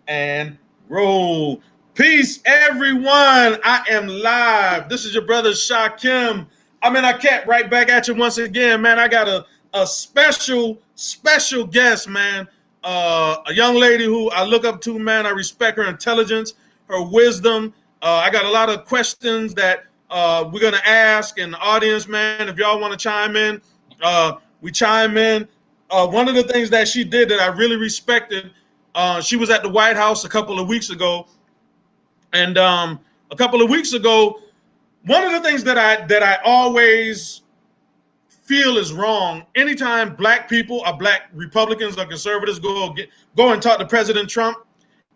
And roll. Peace, everyone. I am live. This is your brother Shakem. I'm in Akhet right back at you once again, man. I got a special guest, man. A young lady who I look up to, man. I respect her intelligence, her wisdom. I got a lot of questions that we're gonna ask in the audience, man. If y'all want to chime in, we chime in. One of the things that she did that I really respected, she was at the White House a couple of weeks ago, and a couple of weeks ago, one of the things that I always feel is wrong. Anytime black people or black Republicans or conservatives go and talk to President Trump,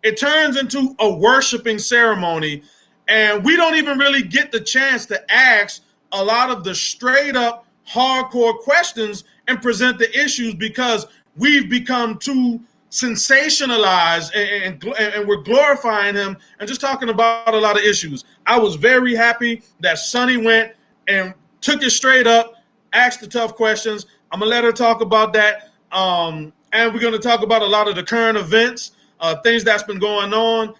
it turns into a worshiping ceremony, and we don't even really get the chance to ask a lot of the straight up hardcore questions and present the issues because we've become too sensationalized and we're glorifying him and just talking about a lot of issues. I was very happy that Sonnie went and took it straight up, asked the tough questions. I'm gonna let her talk about that, and we're gonna talk about a lot of the current events, things that's been going on.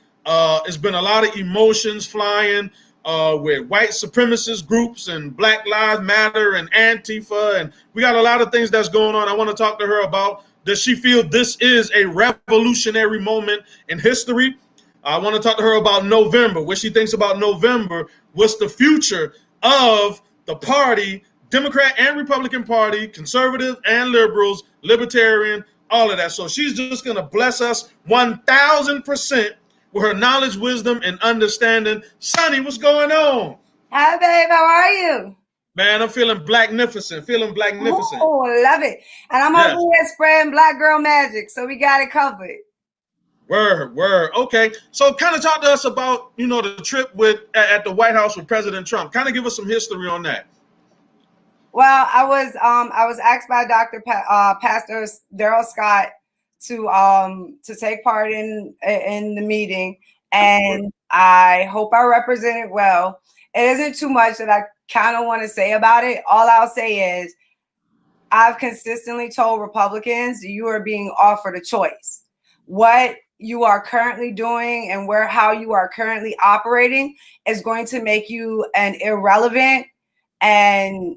It's been a lot of emotions flying with white supremacist groups and Black Lives Matter and Antifa, and we got a lot of things that's going on. I want to talk to her about, does she feel this is a revolutionary moment in history? I want to talk to her about November, what she thinks about November. What's the future of the party, Democrat and Republican Party, conservative and liberals, libertarian, all of that. So she's just going to bless us 1,000% with her knowledge, wisdom, and understanding. Sonnie, what's going on? Hi, babe. How are you? Man, I'm feeling blacknificent, Oh, love it. And I'm over here spreading black girl magic, so we got it covered. Word. Okay, so kind of talk to us about, the trip at the White House with President Trump. Kind of give us some history on that. Well, I was asked by Dr. Pastor Daryl Scott to take part in the meeting, and I hope I represented well. It isn't too much that I kind of want to say about it. All I'll say is I've consistently told Republicans you are being offered a choice. What you are currently doing and how you are currently operating is going to make you an irrelevant and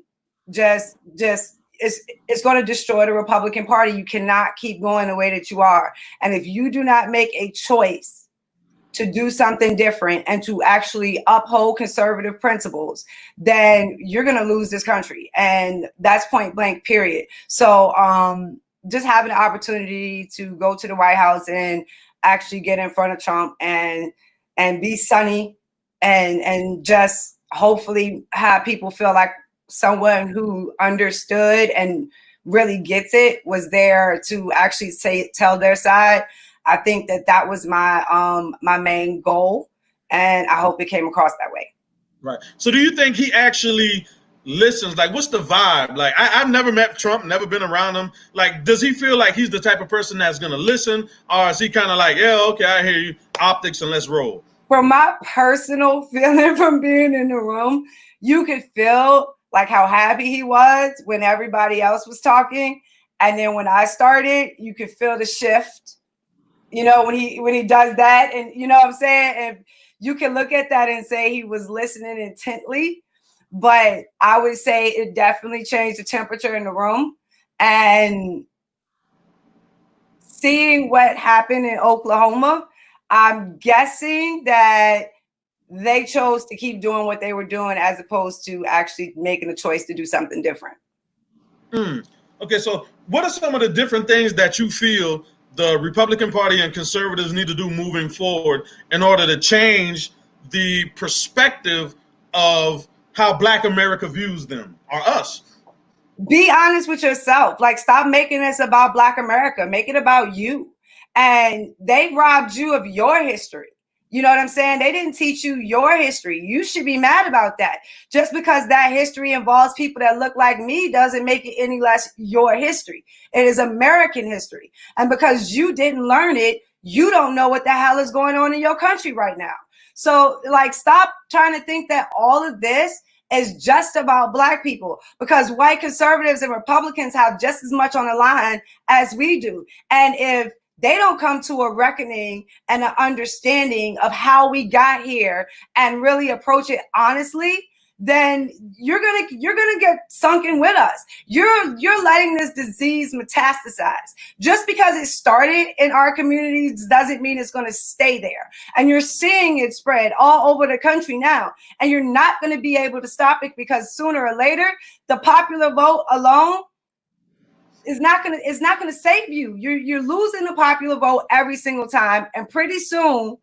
just it's going to destroy the Republican Party. You cannot keep going the way that you are. And if you do not make a choice to do something different and to actually uphold conservative principles, then you're going to lose this country. And that's point blank, period. So just having the opportunity to go to the White House and actually get in front of Trump and be Sonnie and just hopefully have people feel like someone who understood and really gets it was there to actually tell their side. I think that was my main goal, and I hope it came across that way. Right. So do you think he actually listens? Like, what's the vibe? Like, I've never met Trump, never been around him. Like, does he feel like he's the type of person that's going to listen? Or is he kind of like, yeah, okay, I hear you, optics, and let's roll? From my personal feeling from being in the room, you could feel like how happy he was when everybody else was talking. And then when I started, you could feel the shift. When he does that, and you know what I'm saying? And you can look at that and say he was listening intently, but I would say it definitely changed the temperature in the room. And seeing what happened in Oklahoma, I'm guessing that they chose to keep doing what they were doing as opposed to actually making a choice to do something different. Okay, so what are some of the different things that you feel the Republican Party and conservatives need to do moving forward in order to change the perspective of how Black America views them or us? Be honest with yourself. Like, stop making this about Black America. Make it about you. And they robbed you of your history. You know what I'm saying? They didn't teach you your history. You should be mad about that. Just because that history involves people that look like me doesn't make it any less your history. It is American history. And because you didn't learn it, you don't know what the hell is going on in your country right now. So, like, stop trying to think that all of this is just about Black people, because white conservatives and Republicans have just as much on the line as we do. And if they don't come to a reckoning and an understanding of how we got here and really approach it honestly, then you're gonna get sunken with us. You're letting this disease metastasize. Just because it started in our communities doesn't mean it's gonna stay there. And you're seeing it spread all over the country now. And you're not gonna be able to stop it, because sooner or later, the popular vote alone is not gonna save you. You're losing the popular vote every single time. And pretty soon,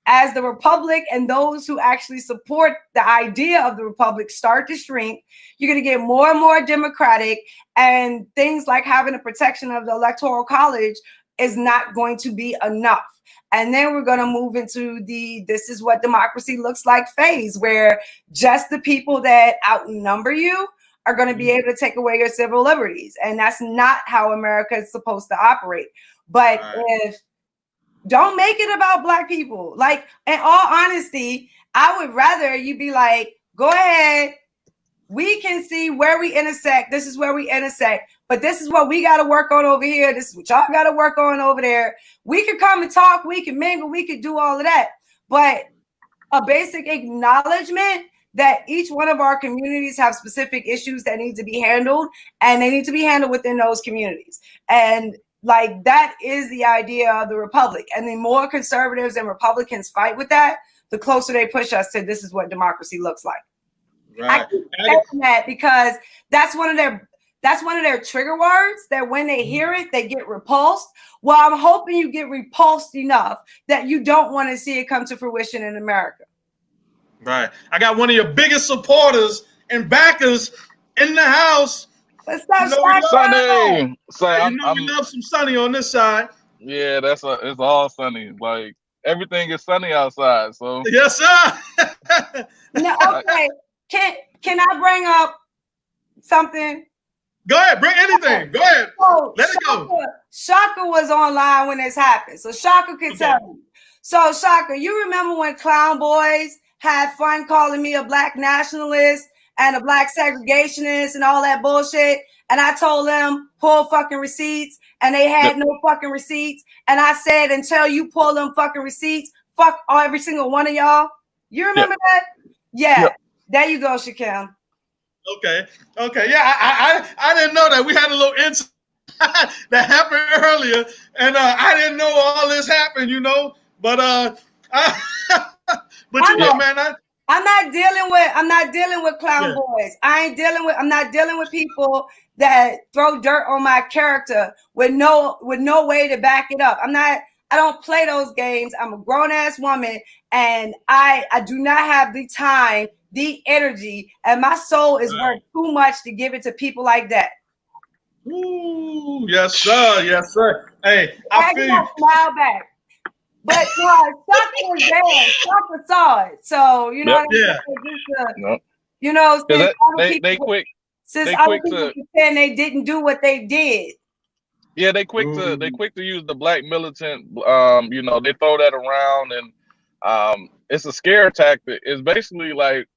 as the republic and those who actually support the idea of the republic start to shrink, you're going to get more and more democratic, and things like having the protection of the electoral college is not going to be enough. And then we're going to move into this is what democracy looks like phase, where just the people that outnumber you are going to be able to take away your civil liberties. And that's not how America is supposed to operate. But if don't make it about Black people. Like, in all honesty, I would rather you be like, go ahead. We can see where we intersect. This is where we intersect. But this is what we got to work on over here. This is what y'all got to work on over there. We could come and talk. We can mingle. We could do all of that. But a basic acknowledgement that each one of our communities have specific issues that need to be handled, and they need to be handled within those communities. And like, that is the idea of the republic. And the more conservatives and Republicans fight with that, the closer they push us to this is what democracy looks like. Right. I keep saying that because that's one of their trigger words, that when they hear it, they get repulsed. Well, I'm hoping you get repulsed enough that you don't want to see it come to fruition in America. Right. I got one of your biggest supporters and backers in the house. What's up, Sonnie? We love some Sonnie on this side. Yeah, it's all sunny. Like, everything is sunny outside. So yes, sir. No, okay. Can I bring up something? Go ahead, bring anything. Go ahead. Let it go. Shaka was online when this happened, so Shaka can tell me. So Shaka, you remember when Clown Boys had fun calling me a Black nationalist and a Black segregationist and all that bullshit? And I told them, pull fucking receipts, and they had no fucking receipts. And I said, until you pull them fucking receipts, fuck every single one of y'all. You remember that? Yeah. There you go, Shakem. Okay. Yeah, I didn't know that. We had a little incident that happened earlier, and I didn't know all this happened, you know. But you know, man, I'm not dealing with Clown Boys. I'm not dealing with people that throw dirt on my character with no way to back it up. I don't play those games. I'm a grown ass woman, and I do not have the time, the energy, and my soul is worth too much to give it to people like that. Ooh, yes, sir. Yes, sir. Hey, I feel you. Smile back. But no, Shaka was there. Shaka saw it. So, you know what I'm saying? You know, since they quick to pretend they didn't do what they did. Yeah, they quick to use the Black militant. You know, they throw that around, and it's a scare tactic. It's basically like,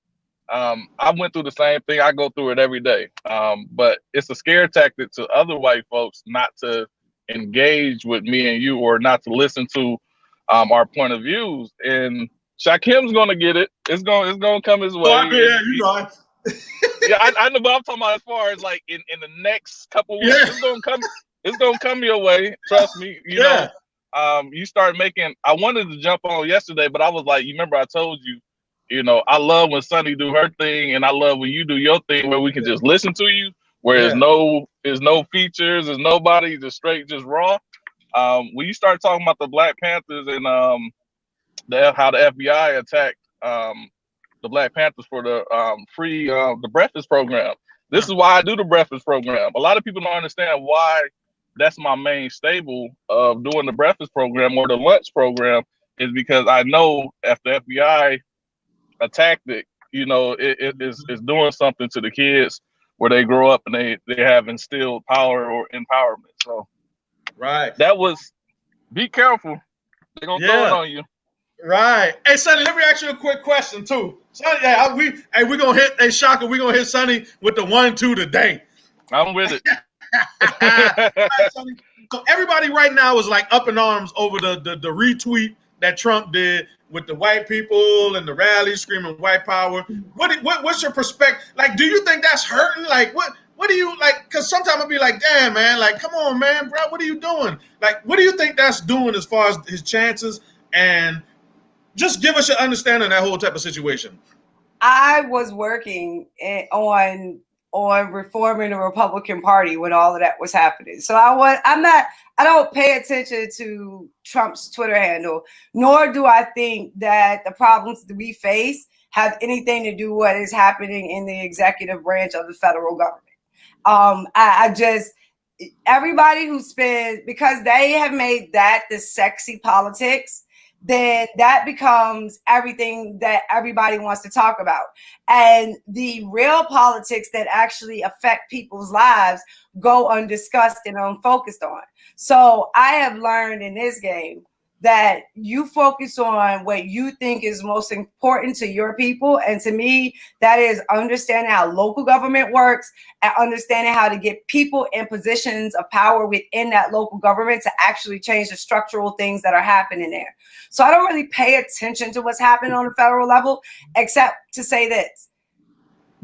I went through the same thing. I go through it every day. But it's a scare tactic to other white folks not to engage with me and you, or not to listen to our point of views. And Shakem's gonna get it. It's gonna come his way. Yeah, you know. Yeah, I know, but I'm talking about as far as like in the next couple of weeks, it's gonna come your way. Trust me. You know, you start making. I wanted to jump on yesterday, but I was like, you remember I told you, you know, I love when Sonnie do her thing, and I love when you do your thing, where we can just listen to you, where there's no features, there's nobody, just straight, just raw. When you start talking about the Black Panthers and how the FBI attacked the Black Panthers for the free the breakfast program. This is why I do the breakfast program. A lot of people don't understand why that's my main stable of doing the breakfast program or the lunch program, is because I know if the FBI attacked it, you know, it's doing something to the kids where they grow up and they have instilled power or empowerment. So that was, be careful. They're gonna throw it on you. Right. Hey, Sonnie, let me ask you a quick question too. Sonnie, we're gonna hit Shaka, we're gonna hit Sonnie with the 1-2 today. I'm with it. So everybody right now is like up in arms over the retweet that Trump did with the white people and the rallies screaming white power. What's your perspective? Like, do you think that's hurting? Like, what do you like? Because sometimes I'll be like, damn, man, like, come on, man, bro, what are you doing? Like, what do you think that's doing as far as his chances? And just give us your understanding of that whole type of situation. I was working on reforming the Republican Party when all of that was happening. So I don't pay attention to Trump's Twitter handle, nor do I think that the problems that we face have anything to do with what is happening in the executive branch of the federal government. I just, everybody who spends, because they have made that the sexy politics, then that becomes everything that everybody wants to talk about. And the real politics that actually affect people's lives go undiscussed and unfocused on. So I have learned in this game that you focus on what you think is most important to your people. And to me, that is understanding how local government works and understanding how to get people in positions of power within that local government to actually change the structural things that are happening there. So I don't really pay attention to what's happening on the federal level, except to say this.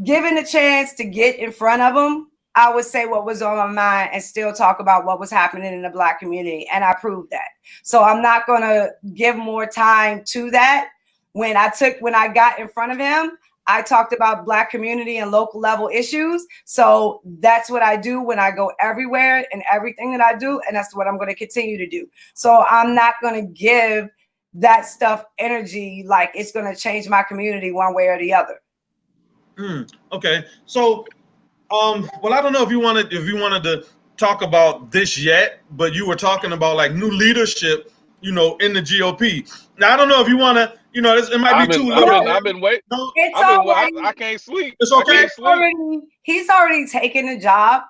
Given the chance to get in front of them, I would say what was on my mind and still talk about what was happening in the Black community. And I proved that. So I'm not going to give more time to that. When I got in front of him, I talked about Black community and local level issues. So that's what I do when I go everywhere and everything that I do. And that's what I'm going to continue to do. So I'm not going to give that stuff energy like it's going to change my community one way or the other. Okay. So well, I don't know if you wanted to talk about this yet, but you were talking about like new leadership, in the GOP. Now I don't know if you want to, it might be too late. I've been waiting. No, I can't sleep. It's okay. He's already taken a job.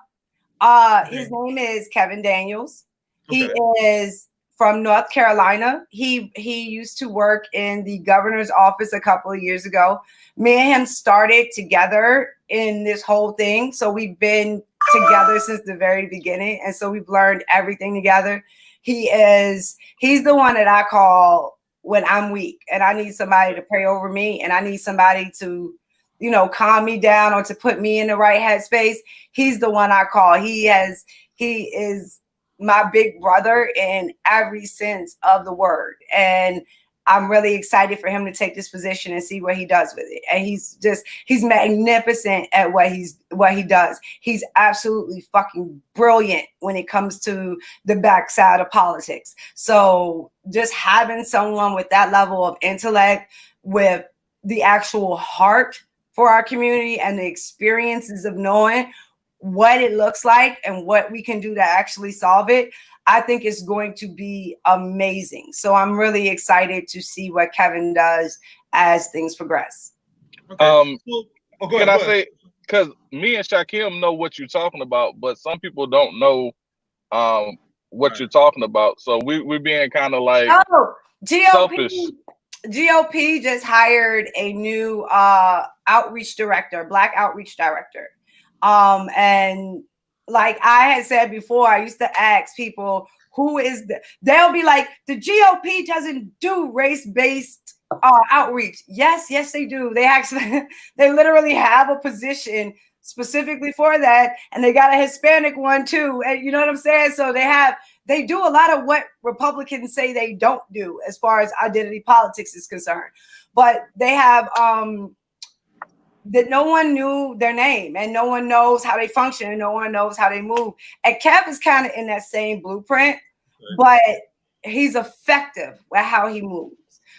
His name is Kevin Daniels. He is from North Carolina. He used to work in the governor's office a couple of years ago. Me and him started together in this whole thing. So we've been together since the very beginning. And so we've learned everything together. He's the one that I call when I'm weak and I need somebody to pray over me and I need somebody to, calm me down or to put me in the right headspace. He's the one I call. He is my big brother in every sense of the word. And I'm really excited for him to take this position and see what he does with it. And he's magnificent at what he does. He's absolutely fucking brilliant when it comes to the backside of politics. So just having someone with that level of intellect, with the actual heart for our community and the experiences of knowing what it looks like and what we can do to actually solve it, I think it's going to be amazing. So I'm really excited to see what Kevin does as things progress. Okay. Can I say, because me and Shakem know what you're talking about, but some people don't know what you're talking about. So we're being kind of like selfish. GOP just hired a new outreach director, Black outreach director. And like I had said before, I used to ask people, they'll be like, the GOP doesn't do race-based outreach. Yes, they do. They literally have a position specifically for that. And they got a Hispanic one too. And you know what I'm saying? So they do a lot of what Republicans say they don't do as far as identity politics is concerned. But they have, that no one knew their name and no one knows how they function and no one knows how they move. And Kev is kind of in that same blueprint, but he's effective with how he moves.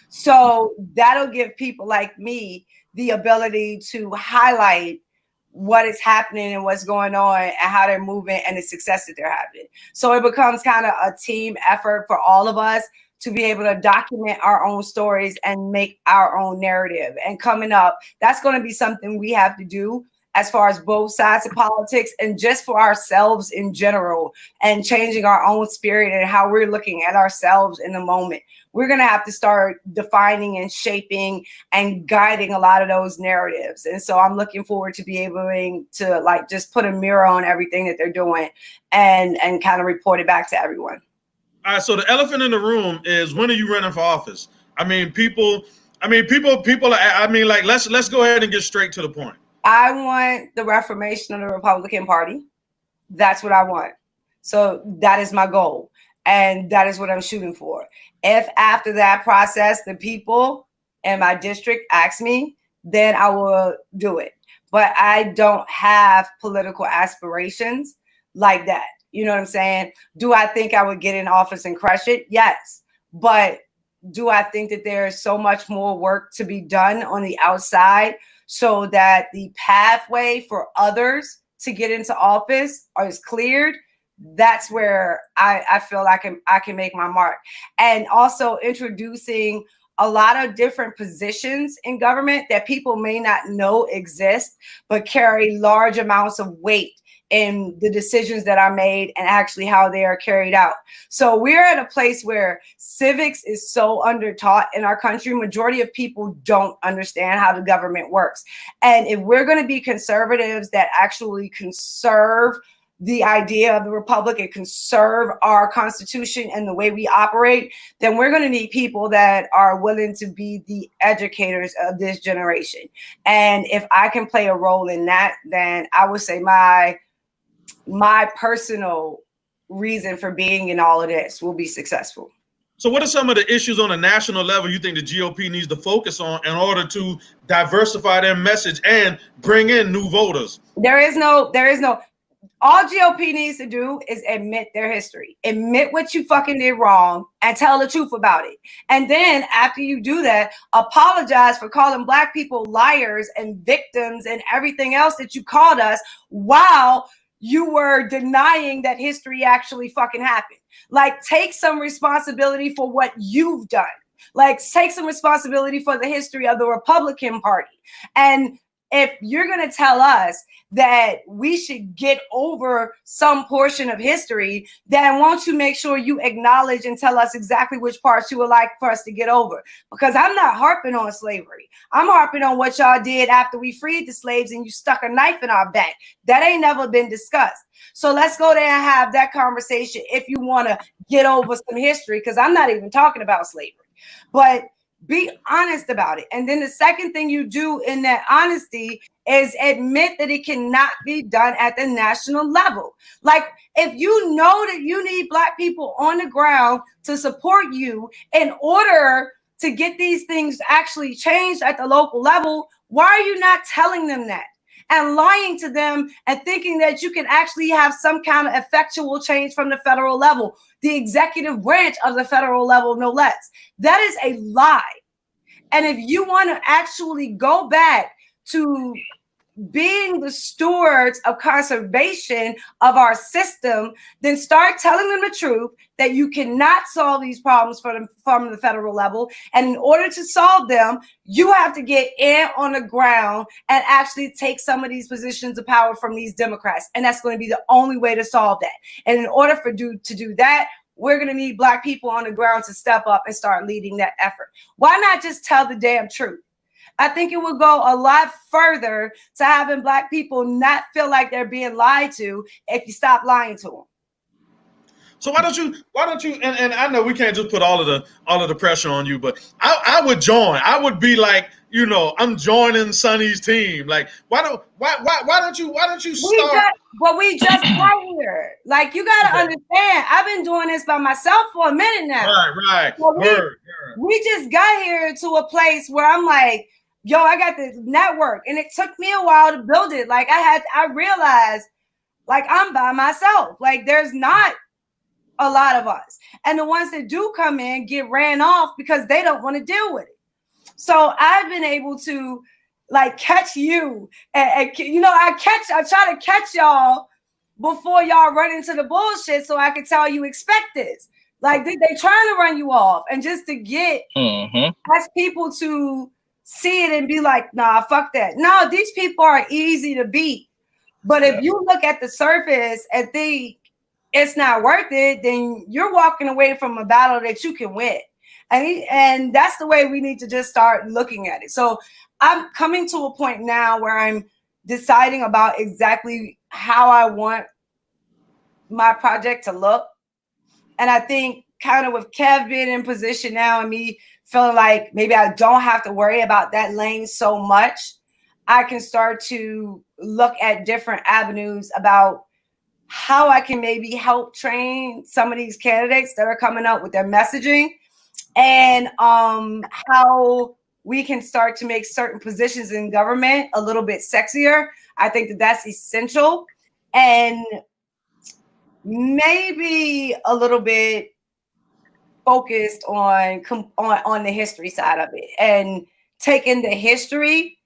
So that'll give people like me the ability to highlight what is happening and what's going on and how they're moving and the success that they're having. So it becomes kind of a team effort for all of us to be able to document our own stories and make our own narrative. And coming up, that's going to be something we have to do as far as both sides of politics and just for ourselves in general, and changing our own spirit and how we're looking at ourselves in the moment. We're going to have to start defining and shaping and guiding a lot of those narratives. And so I'm looking forward to be able to like just put a mirror on everything that they're doing and kind of report it back to everyone. All right, so the elephant in the room is, when are you running for office? People, like, let's go ahead and get straight to the point. I want the reformation of the Republican Party. That's what I want. So that is my goal. And that is what I'm shooting for. If after that process, the people in my district ask me, then I will do it. But I don't have political aspirations like that. You know what I'm saying? Do I think I would get in office and crush it? Yes. But do I think that there's so much more work to be done on the outside so that the pathway for others to get into office is cleared? That's where I feel like I can make my mark. And also introducing a lot of different positions in government that people may not know exist, but carry large amounts of weight in the decisions that are made and actually how they are carried out. So we're at a place where civics is so undertaught in our country. Majority of people don't understand how the government works. And if we're going to be conservatives that actually conserve the idea of the republic and conserve our constitution and the way we operate, then we're going to need people that are willing to be the educators of this generation. And if I can play a role in that, then I would say my personal reason for being in all of this will be successful. So what are some of the issues on a national level you think the GOP needs to focus on in order to diversify their message and bring in new voters? There is no, all GOP needs to do is admit their history, admit what you fucking did wrong, and tell the truth about it. And then after you do that, apologize for calling Black people liars and victims and everything else that you called us while you were denying that history actually fucking happened. Like, take some responsibility for what you've done. Like, take some responsibility for the history of the Republican Party. And if you're going to tell us that we should get over some portion of history, then won't you make sure you acknowledge and tell us exactly which parts you would like for us to get over? Because I'm not harping on slavery. I'm harping on what y'all did after we freed the slaves and you stuck a knife in our back. That ain't never been discussed. So let's go there and have that conversation if you want to get over some history, because I'm not even talking about slavery. But be honest about it. And then the second thing you do in that honesty is admit that it cannot be done at the national level. Like, if you know that you need Black people on the ground to support you in order to get these things actually changed at the local level, why are you not telling them that and lying to them and thinking that you can actually have some kind of effectual change from the federal level, the executive branch of the federal level, no less? That is a lie. And if you want to actually go back to being the stewards of conservation of our system, then start telling them the truth that you cannot solve these problems from the federal level. And in order to solve them, you have to get in on the ground and actually take some of these positions of power from these Democrats. And that's going to be the only way to solve that. And in order to do that, we're going to need Black people on the ground to step up and start leading that effort. Why not just tell the damn truth? I think it would go a lot further to having Black people not feel like they're being lied to if you stop lying to them. So why don't you, and I know we can't just put all of the pressure on you, but I would join. I would be like, I'm joining Sonnie's team. Like, why don't you start? We just got here. Like, you got to understand, I've been doing this by myself for a minute now. Right. So we just got here to a place where I'm like, yo, I got this network, and it took me a while to build it. Like, I realized, like, I'm by myself. Like, there's not a lot of us. And the ones that do come in get ran off because they don't want to deal with it. So I've been able to, like, catch you. And I try to catch y'all before y'all run into the bullshit so I can tell you expect this. Like, they trying to run you off. And just to get ask people to see it and be like, nah, fuck that. No, these people are easy to beat. But if you look at the surface and think it's not worth it, then you're walking away from a battle that you can win. And that's the way we need to just start looking at it. So I'm coming to a point now where I'm deciding about exactly how I want my project to look. And I think kind of with Kev being in position now and me feeling like maybe I don't have to worry about that lane so much, I can start to look at different avenues about how I can maybe help train some of these candidates that are coming up with their messaging, and how we can start to make certain positions in government a little bit sexier. I think that that's essential, and maybe a little bit focused on the history side of it, and taking the history,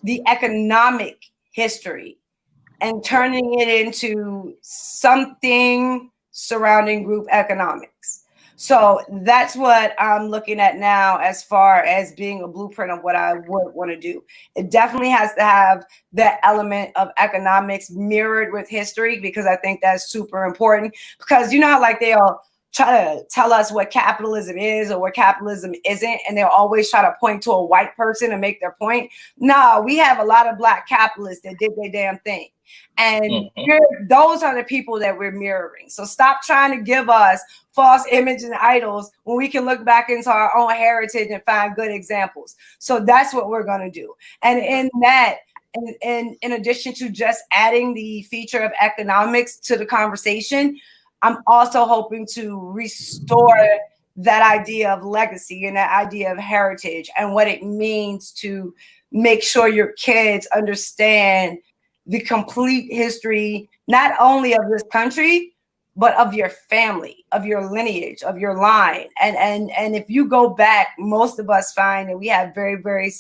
the economic history, and turning it into something surrounding group economics. So that's what I'm looking at now as far as being a blueprint of what I would want to do. It definitely has to have that element of economics mirrored with history, because I think that's super important. Because you know how like they'll try to tell us what capitalism is or what capitalism isn't, and they'll always try to point to a white person and make their point. No, we have a lot of Black capitalists that did their damn thing. And those are the people that we're mirroring. So stop trying to give us false images and idols when we can look back into our own heritage and find good examples. So that's what we're going to do. And in that, and in addition to just adding the feature of economics to the conversation, I'm also hoping to restore that idea of legacy and that idea of heritage and what it means to make sure your kids understand the complete history, not only of this country, but of your family, of your lineage, of your line. And if you go back, most of us find that we have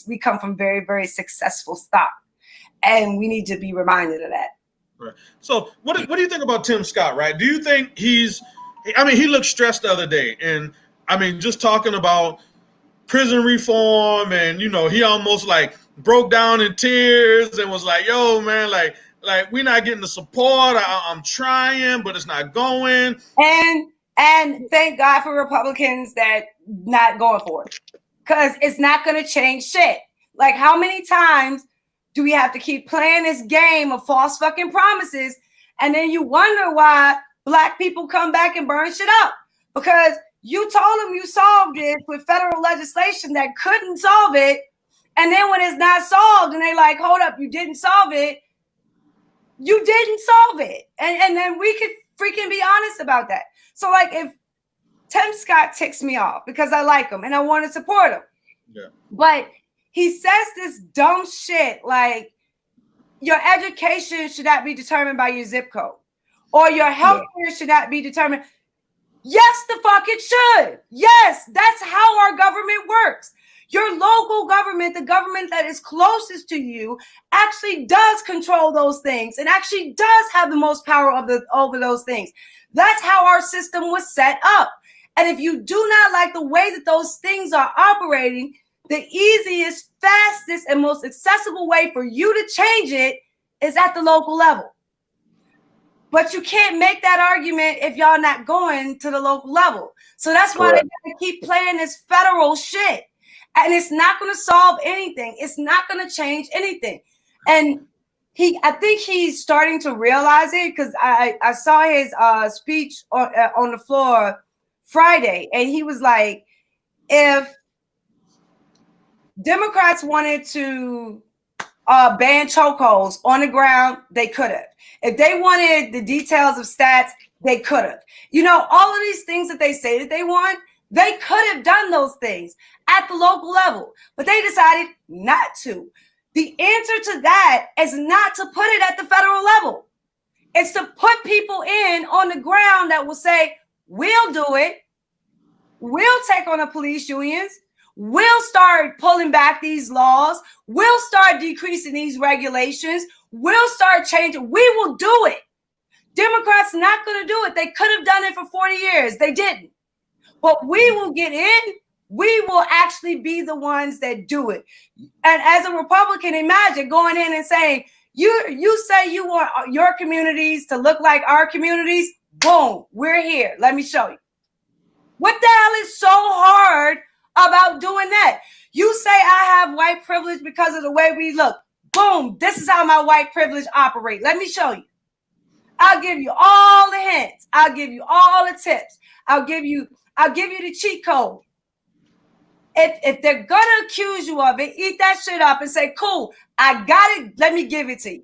we come from very, very successful stock. And we need to be reminded of that. Right. So what do you think about Tim Scott, right? Do you think he looked stressed the other day, and I mean, just talking about prison reform, and he almost like broke down in tears and was like, yo, man, like we're not getting the support. I'm trying, but it's not going. And thank God for Republicans that not going for it, because it's not going to change shit. Like, how many times do we have to keep playing this game of false fucking promises? And then you wonder why Black people come back and burn shit up, because you told them you solved it with federal legislation that couldn't solve it. And then when it's not solved and they like, hold up, you didn't solve it. You didn't solve it. And then we could freaking be honest about that. So like, if Tim Scott ticks me off because I like him and I want to support him. Yeah. But he says this dumb shit like, your education should not be determined by your zip code, or your health care should not be determined. Yes, the fuck it should. Yes, that's how our government works. Your local government, the government that is closest to you, actually does control those things and actually does have the most power over those things. That's how our system was set up. And if you do not like the way that those things are operating, the easiest, fastest, and most accessible way for you to change it is at the local level. But you can't make that argument if y'all not going to the local level. So that's why they gotta keep playing this federal shit. And it's not going to solve anything. It's not going to change anything. And I think he's starting to realize it, because I saw his speech on the floor Friday, and he was like, if Democrats wanted to ban chokeholds on the ground, they could have. If they wanted the details of stats, they could have. All of these things that they say that they want, they could have done those things at the local level, but they decided not to. The answer to that is not to put it at the federal level. It's to put people in on the ground that will say, we'll do it. We'll take on the police unions. We'll start pulling back these laws. We'll start decreasing these regulations. We'll start changing. We will do it. Democrats not going to do it. They could have done it for 40 years. They didn't. But we will get in we will actually be the ones that do it. And as a Republican, imagine going in and saying, you say you want your communities to look like our communities. Boom, we're here. Let me show you. What the hell is so hard about doing that? You say I have white privilege because of the way we look. Boom, this is how my white privilege operates. Let me show you. I'll give you all the hints. I'll give you all the tips. I'll give you the cheat code. If they're gonna accuse you of it, eat that shit up and say, cool, I got it. Let me give it to you.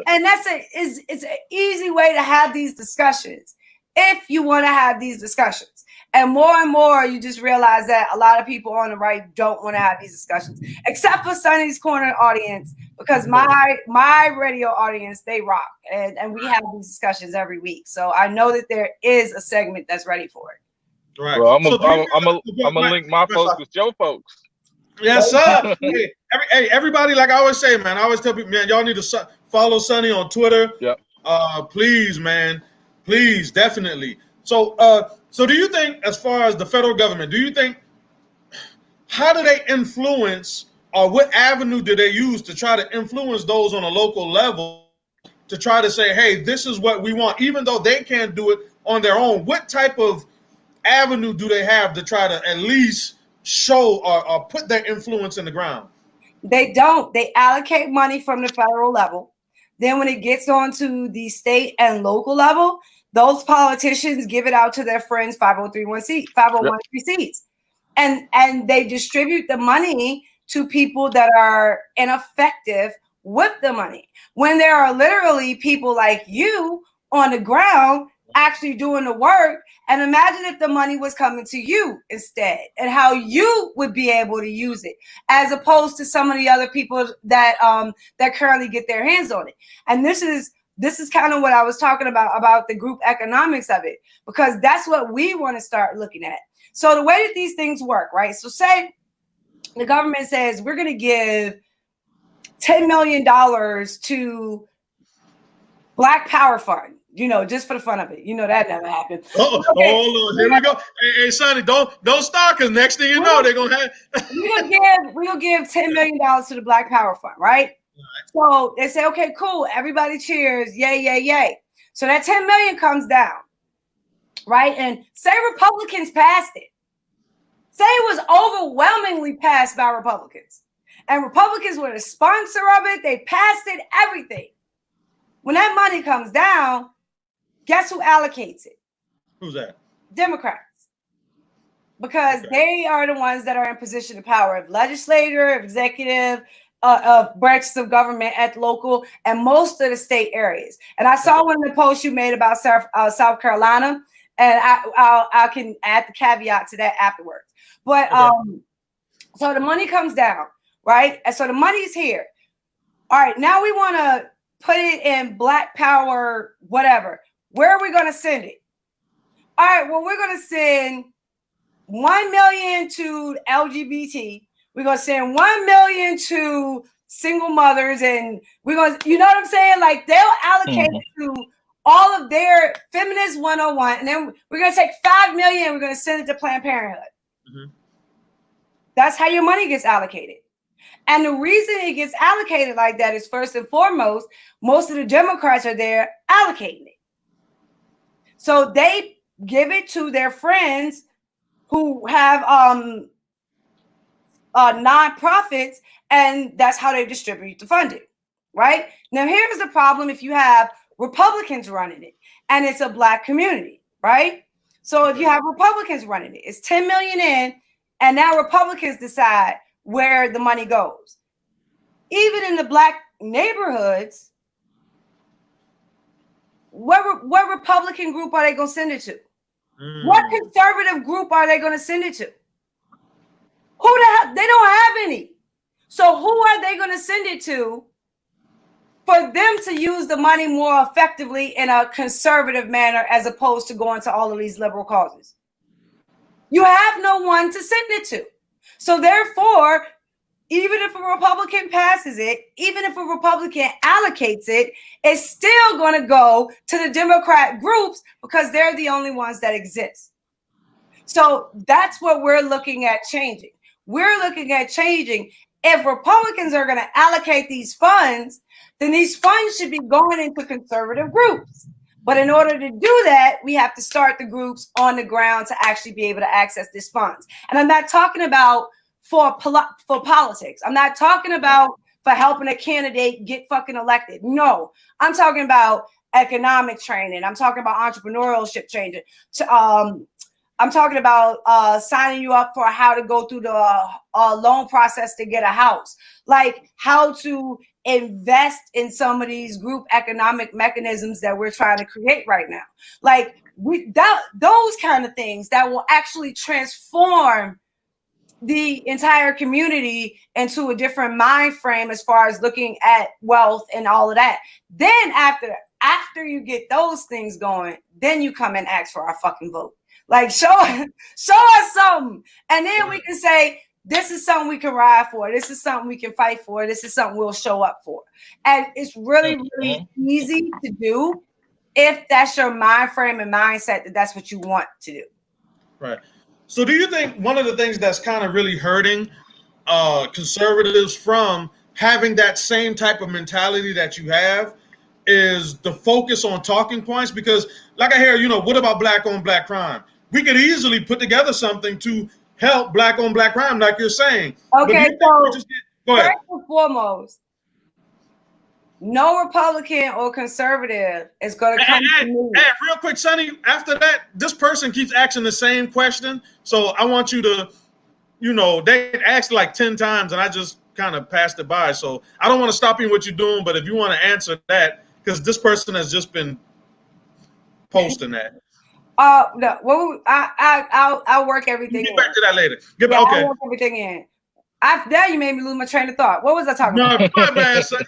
And it's an easy way to have these discussions if you want to have these discussions. And more, you just realize that a lot of people on the right don't want to have these discussions, except for Sonnie's Corner audience, because my radio audience, they rock. And we have these discussions every week. So I know that there is a segment that's ready for it. Right. Well, I'm gonna link my folks with your folks. Yes, sir. Hey, everybody, like I always say, man, I always tell people, man, y'all need to follow Sonnie on Twitter. Yep. Please, man. Please, definitely. So do you think, as far as the federal government, how do they influence, or what avenue do they use to try to influence those on a local level to try to say, hey, this is what we want, even though they can't do it on their own? What type of avenue do they have to try to at least show or put their influence in the ground? They don't. They allocate money from the federal level. Then when it gets onto the state and local level, those politicians give it out to their friends 501c seats. And they distribute the money to people that are ineffective with the money. When there are literally people like you on the ground actually doing the work. And imagine if the money was coming to you instead, and how you would be able to use it, as opposed to some of the other people that currently get their hands on it. And this is kind of what I was talking about the group economics of it, because that's what we want to start looking at. So the way that these things work, right? So say the government says we're going to give $10 million to Black Power Fund, just for the fun of it. That never happened. Oh, okay. Hold on. Here we go. Hey, Sonnie, don't start, because next thing you know, they're gonna have we're gonna give $10 million to the Black Power Fund, right? So they say, okay, cool, everybody cheers, yay, yay, yay. So that 10 million comes down, right? And say Republicans passed it. Say it was overwhelmingly passed by Republicans. And Republicans were the sponsor of it. They passed it, everything. When that money comes down, guess who allocates it? Who's that? Democrats. Because they are the ones that are in position of power, of legislature, of executive, of branches of government at local and most of the state areas. And I saw one of the posts you made about South Carolina, and I can add the caveat to that afterwards. But so the money comes down, right? And so the money's here. All right, now we want to put it in Black Power, whatever. Where are we going to send it? All right, well, we're going to send 1 million to LGBT. We're going to send 1 million to single mothers. And we're going to, you know what I'm saying? Like, they'll allocate it to all of their feminist 101. And then we're going to take 5 million and we're going to send it to Planned Parenthood. Mm-hmm. That's how your money gets allocated. And the reason it gets allocated like that is, first and foremost, most of the Democrats are there allocating it. So they give it to their friends who have nonprofits, and that's how they distribute the funding, right? Now, here's the problem if you have Republicans running it, and it's a Black community, right? So if you have Republicans running it, it's 10 million in, and now Republicans decide where the money goes. Even in the Black neighborhoods, what Republican group are they going to send it to? What conservative group are they going to send it to? Who the hell? They don't have any. So who are they going to send it to for them to use the money more effectively in a conservative manner, as opposed to going to all of these liberal causes? You have no one to send it to. So therefore, even if a Republican passes it, even if a Republican allocates it, it's still going to go to the Democrat groups, because they're the only ones that exist. So that's what we're looking at changing. We're looking at changing. If Republicans are going to allocate these funds, then these funds should be going into conservative groups. But in order to do that, we have to start the groups on the ground to actually be able to access these funds. And I'm not talking about for politics. I'm not talking about for helping a candidate get fucking elected. No, I'm talking about economic training. I'm talking about entrepreneurship training. I'm talking about signing you up for how to go through the loan process to get a house, like how to invest in some of these group economic mechanisms that we're trying to create right now. Like those kind of things that will actually transform the entire community into a different mind frame as far as looking at wealth and all of that. Then after you get those things going, then you come and ask for our fucking vote. Like show us something. And then we can say, this is something we can ride for. This is something we can fight for. This is something we'll show up for. And it's really, really easy to do if that's your mind frame and mindset that that's what you want to do. Right. So do you think one of the things that's kind of really hurting conservatives from having that same type of mentality that you have is the focus on talking points? Because like I hear, what about black on black crime? We could easily put together something to help black on black crime, like you're saying. Okay, so go ahead. First and foremost, no Republican or conservative is going to come to me. And real quick, Sonnie, after that, this person keeps asking the same question. So I want you to, they asked like 10 times and I just kind of passed it by. So I don't want to stop you in what you're doing, but if you want to answer that, because this person has just been posting that. No, well, I'll work everything. Get back to that later. Okay. I'll work everything in. Now you made me lose my train of thought. What was I talking about? My bad, Sonnie.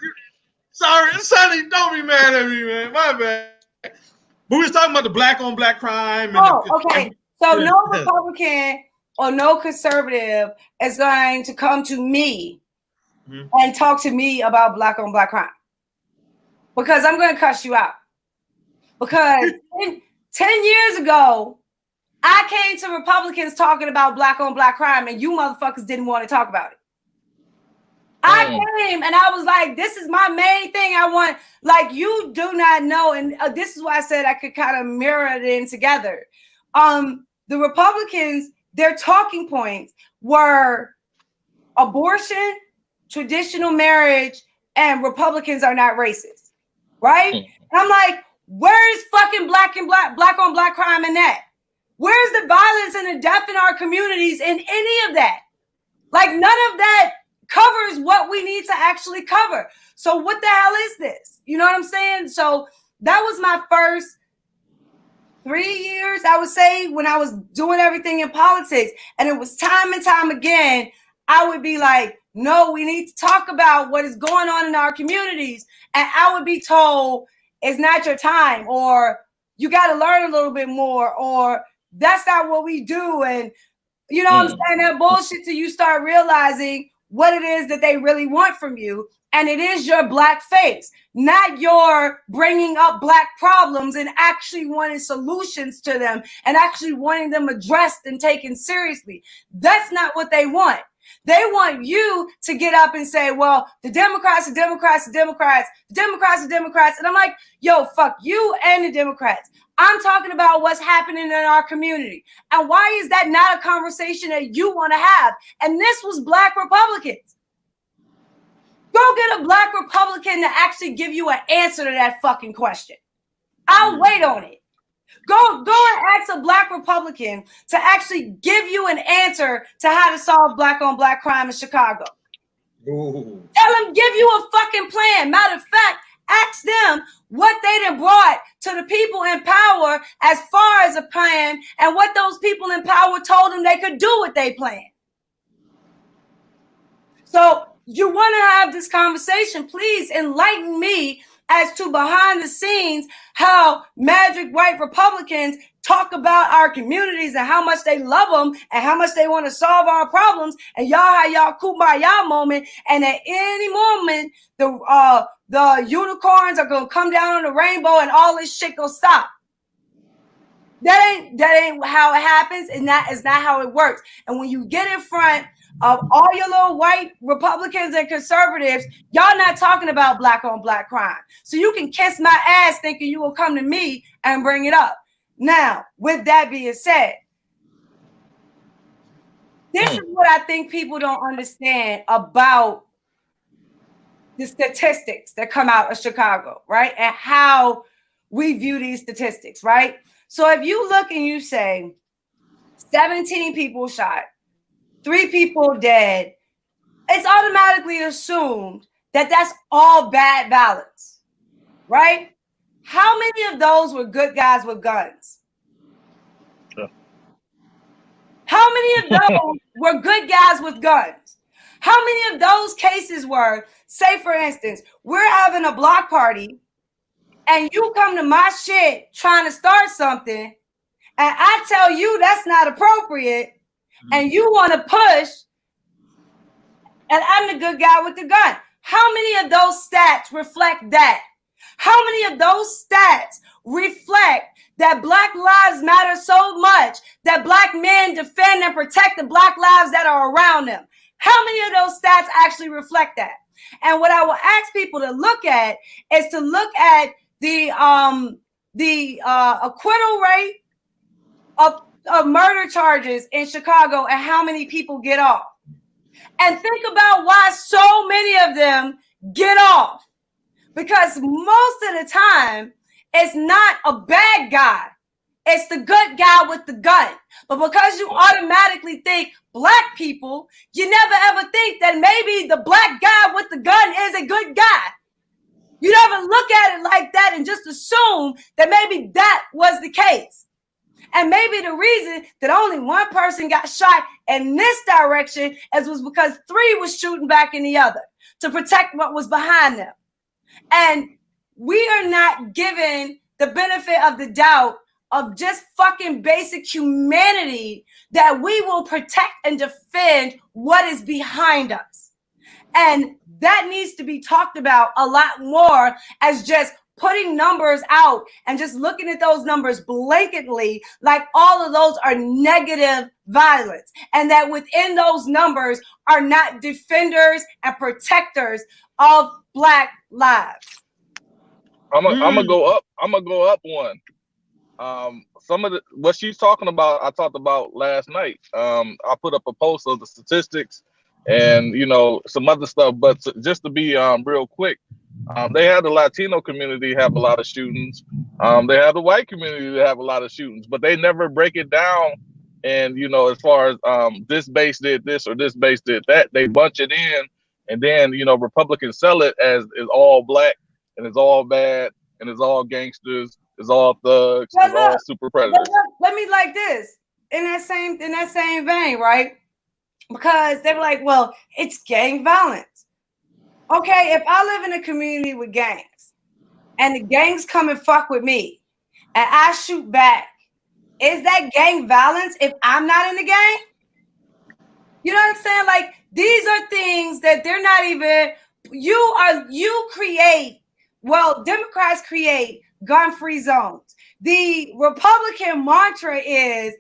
Sorry, Sonnie, don't be mad at me, man. My bad. But we was talking about the black on black crime. Okay. So no Republican or no conservative is going to come to me and talk to me about black on black crime. Because I'm going to cuss you out. Because 10 years ago, I came to Republicans talking about black on black crime and you motherfuckers didn't want to talk about it. I came and I was like, this is my main thing I want. Like, you do not know. And this is why I said I could kind of mirror it in together. The Republicans, their talking points were abortion, traditional marriage, and Republicans are not racist. Right? And I'm like, where's fucking black on black crime in that? Where's the violence and the death in our communities in any of that? Like, none of that covers what we need to actually cover. So what the hell is this? You know what I'm saying? So that was my first 3 years, I would say, when I was doing everything in politics. And it was time and time again, I would be like, no, we need to talk about what is going on in our communities. And I would be told, it's not your time, or you got to learn a little bit more, or that's not what we do. And you know what I'm saying? That bullshit till you start realizing what it is that they really want from you. And it is your black face, not your bringing up black problems and actually wanting solutions to them and actually wanting them addressed and taken seriously. That's not what they want. They want you to get up and say, well, the Democrats are Democrats, the Democrats, the Democrats are Democrats. And I'm like, yo, fuck you and the Democrats. I'm talking about what's happening in our community. And why is that not a conversation that you want to have? And this was black Republicans. Go get a black Republican to actually give you an answer to that fucking question. I'll wait on it. Go and ask a black Republican to actually give you an answer to how to solve black on black crime in Chicago. Ooh. Tell them, give you a fucking plan. Matter of fact, ask them what they done brought to the people in power as far as a plan, and what those people in power told them they could do with their plan. So you want to have this conversation, please enlighten me as to behind the scenes how magic white Republicans talk about our communities and how much they love them and how much they want to solve our problems, and y'all have y'all kumbaya moment, and at any moment the unicorns are gonna come down on the rainbow and all this shit gonna stop. That ain't how it happens, and that is not how it works. And when you get in front of all your little white Republicans and conservatives, y'all not talking about black on black crime. So you can kiss my ass thinking you will come to me and bring it up. Now, with that being said, this is what I think people don't understand about the statistics that come out of Chicago, right? And how we view these statistics, right? So if you look and you say 17 people shot, 3 people dead, it's automatically assumed that that's all bad violence, right? How many of those were good guys with guns? How many of those were good guys with guns? How many of those cases were, say for instance, we're having a block party and you come to my shit trying to start something and I tell you that's not appropriate and you want to push and I'm the good guy with the gun. How many of those stats reflect that? How many of those stats reflect that Black lives matter so much that Black men defend and protect the Black lives that are around them? How many of those stats actually reflect that? And what I will ask people to look at is to look at the acquittal rate of murder charges in Chicago and how many people get off. And think about why so many of them get off. Because most of the time, it's not a bad guy. It's the good guy with the gun. But because you automatically think Black people, you never ever think that maybe the Black guy with the gun is a good guy. You never look at it like that and just assume that maybe that was the case. And maybe the reason that only one person got shot in this direction was because 3 was shooting back in the other to protect what was behind them. And we are not given the benefit of the doubt of just fucking basic humanity that we will protect and defend what is behind us. And that needs to be talked about a lot more as just putting numbers out and just looking at those numbers blanketly, like all of those are negative violence, and that within those numbers are not defenders and protectors of Black lives. I'm gonna go up. I'm gonna go up one. Some of what she's talking about, I talked about last night. I put up a post of the statistics and some other stuff. But just to be real quick, they have the Latino community have a lot of shootings. They have the white community that have a lot of shootings, but they never break it down. And as far as this base did this or this base did that, they bunch it in, and then Republicans sell it as it's all Black and it's all bad and it's all gangsters, it's all thugs, it's all super predators. Let me like this in that same vein, right? Because they were like, well, it's gang violence. Okay, if I live in a community with gangs and the gangs come and fuck with me and I shoot back, is that gang violence if I'm not in the gang? You know what I'm saying? Like, these are things that they're not even, Democrats create gun-free zones. The Republican mantra is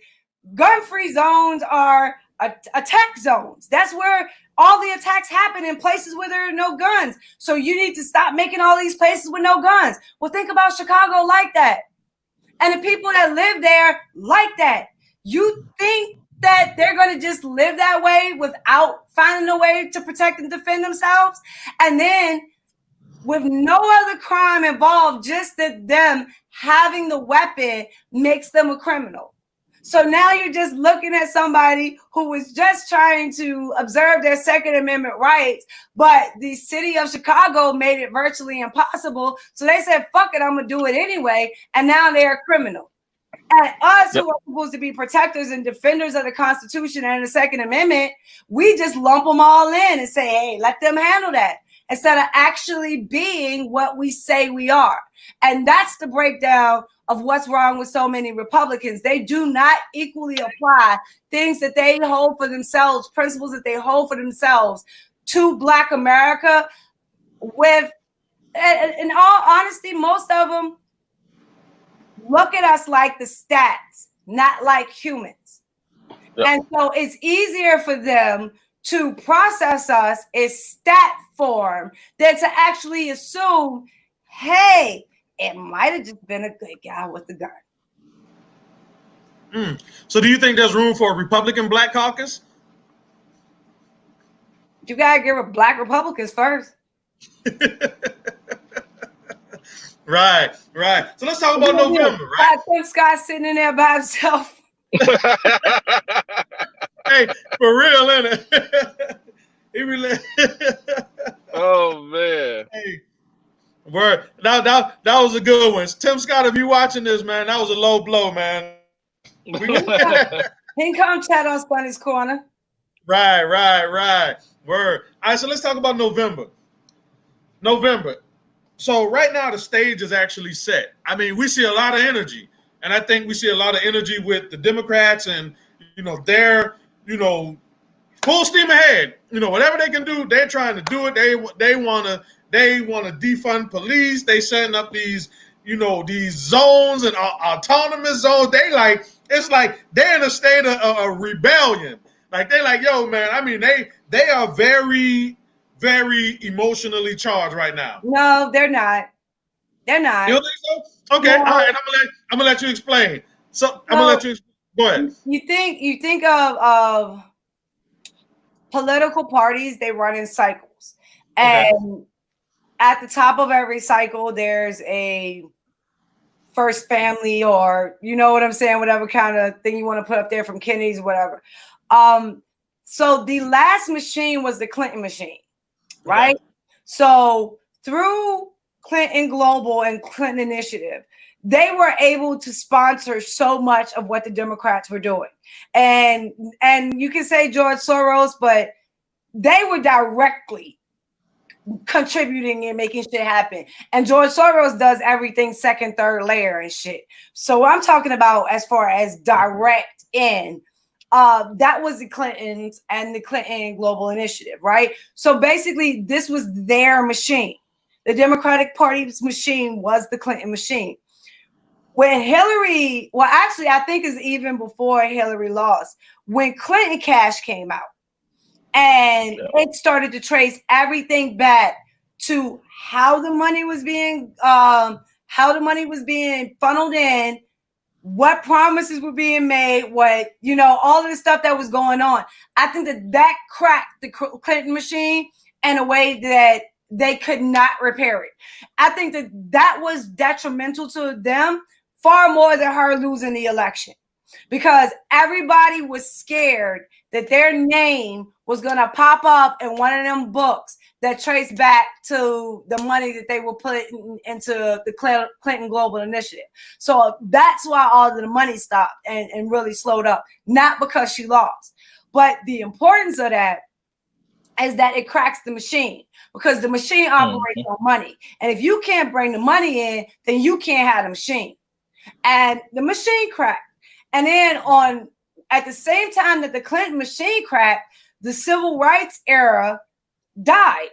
gun-free zones are attack zones. That's where all the attacks happen, in places where there are no guns. So you need to stop making all these places with no guns. Well, think about Chicago like that. And the people that live there like that. You think that they're going to just live that way without finding a way to protect and defend themselves? And then with no other crime involved, just that them having the weapon makes them a criminal. So now you're just looking at somebody who was just trying to observe their Second Amendment rights, but the city of Chicago made it virtually impossible. So they said, fuck it, I'm going to do it anyway. And now they're a criminal. And us who are supposed to be protectors and defenders of the Constitution and the Second Amendment, we just lump them all in and say, hey, let them handle that, instead of actually being what we say we are. And that's the breakdown of what's wrong with so many Republicans. They do not equally apply things that they hold for themselves, principles that they hold for themselves, to Black America. With, in all honesty, most of them look at us like the stats, not like humans. Yep. And so it's easier for them to process us in stat form than to actually assume, hey, it might have just been a good guy with the gun. So do you think there's room for a Republican Black Caucus? You gotta get with Black Republicans first. Right. So let's talk about November, right? Tim Scott sitting in there by himself. Hey, for real, isn't it? He really. Oh man. Hey, word. That was a good one. Tim Scott, if you watching this, man, that was a low blow, man. He can come chat on Sonnie's Corner. Right. Word. All right, so let's talk about November. So right now the stage is actually set. I mean, we see a lot of energy, and I think we see a lot of energy with the Democrats, and they're full steam ahead. Whatever they can do, they're trying to do it. They want to defund police. They setting up these these zones and autonomous zones. It's like they're in a state of rebellion. Like they're like, yo, man. I mean, they are very, very emotionally charged right now. No, they're not. They're not. You don't think so? Okay, no. All right. I'm gonna let you explain. So I'm gonna let you go ahead. You think of political parties? They run in cycles, and at the top of every cycle, there's a first family, or you know what I'm saying, whatever kind of thing you want to put up there from Kennedy's, whatever. So the last machine was the Clinton machine, right? So through Clinton Global and Clinton Initiative, they were able to sponsor so much of what the Democrats were doing. And you can say George Soros, but they were directly contributing and making shit happen. And George Soros does everything second, third layer and shit. So I'm talking about as far as direct in, that was the Clintons and the Clinton Global Initiative, right? So basically this was their machine. The Democratic Party's machine was the Clinton machine. When Hillary, well, actually, I think it's even before Hillary lost, when Clinton Cash came out, and it started to trace everything back to how the money was being funneled in, what promises were being made, what, all of the stuff that was going on. I think that cracked the Clinton machine in a way that they could not repair it. I think that was detrimental to them far more than her losing the election, because everybody was scared that their name was going to pop up in one of them books that traced back to the money that they were putting into the Clinton Global Initiative. So that's why all of the money stopped and really slowed up, not because she lost. But the importance of that is that it cracks the machine, because the machine operates on money. And if you can't bring the money in, then you can't have the machine. And the machine cracked. And then at the same time that the Clinton machine cracked, the civil rights era died.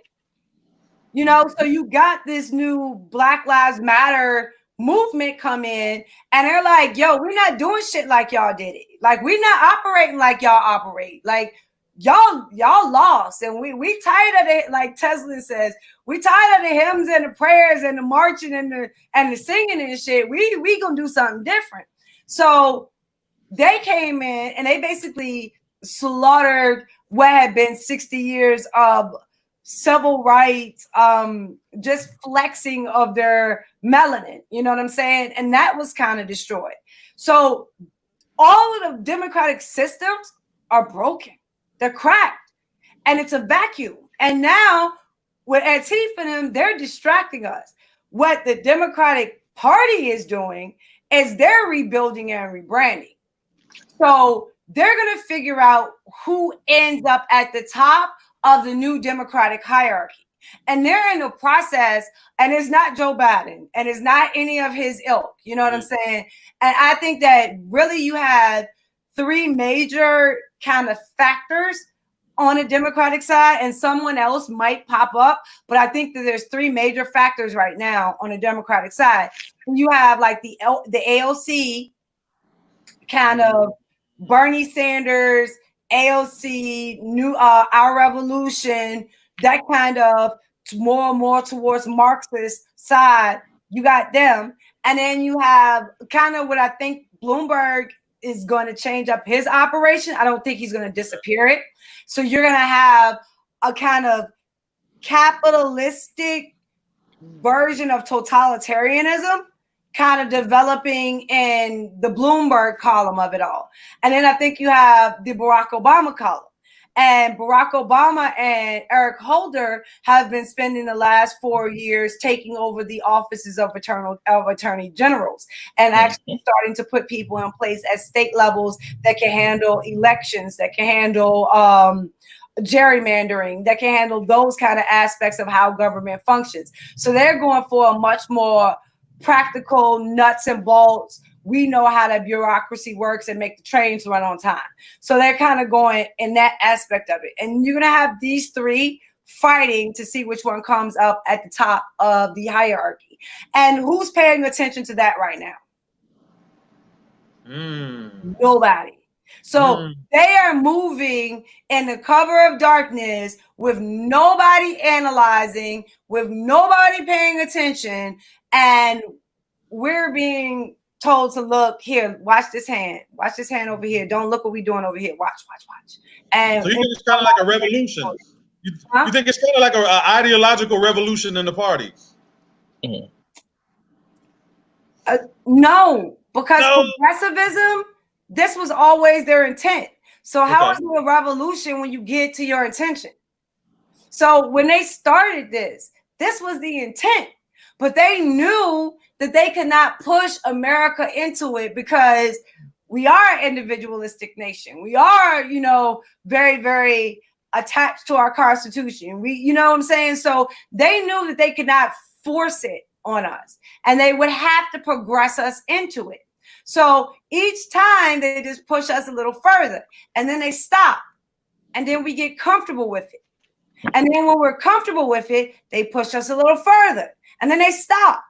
So you got this new Black Lives Matter movement come in, and they're like, yo, we're not doing shit like y'all did it. Like, we're not operating like y'all operate. Like, y'all lost, and we tired of it. Like Tesla says, we tired of the hymns and the prayers and the marching and the singing and shit. We gonna do something different. So they came in and they basically slaughtered what had been 60 years of civil rights, just flexing of their melanin. You know what I'm saying? And that was kind of destroyed. So all of the democratic systems are broken. They're cracked, and it's a vacuum. And now with Antifa and them, they're distracting us. What the Democratic Party is doing is they're rebuilding and rebranding. So they're going to figure out who ends up at the top of the new Democratic hierarchy. And they're in the process, and it's not Joe Biden, and it's not any of his ilk. You know what I'm saying? And I think that really you have three major kind of factors on the Democratic side, and someone else might pop up. But I think that there's three major factors right now on the Democratic side. You have like the AOC kind of Bernie Sanders, AOC, New Our Revolution, that kind of more and more towards Marxist side. You got them. And then you have kind of what I think Bloomberg is going to change up his operation. I don't think he's going to disappear it. So you're going to have a kind of capitalistic version of totalitarianism kind of developing in the Bloomberg column of it all. And then I think you have the Barack Obama column. And Barack Obama and Eric Holder have been spending the last 4 years taking over the offices of attorney generals and actually starting to put people in place at state levels that can handle elections, that can handle gerrymandering, that can handle those kind of aspects of how government functions. So they're going for a much more practical nuts and bolts. We know how the bureaucracy works and make the trains run on time. So they're kind of going in that aspect of it. And you're going to have these three fighting to see which one comes up at the top of the hierarchy. And who's paying attention to that right now? Nobody. So they are moving in the cover of darkness with nobody analyzing, with nobody paying attention. And we're being told to look here, watch this hand over here. Don't look what we're doing over here. Watch. And so you think it's kind of like a revolution? You think it's kind of like an ideological revolution in the party? No, because progressivism, this was always their intent. So how is it a revolution when you get to your intention? So when they started this was the intent, but they knew that they could not push America into it because we are an individualistic nation. We are, very, very attached to our Constitution. You know what I'm saying? So they knew that they could not force it on us and they would have to progress us into it. So each time they just push us a little further and then they stop and then we get comfortable with it. And then when we're comfortable with it, they push us a little further and then they stop.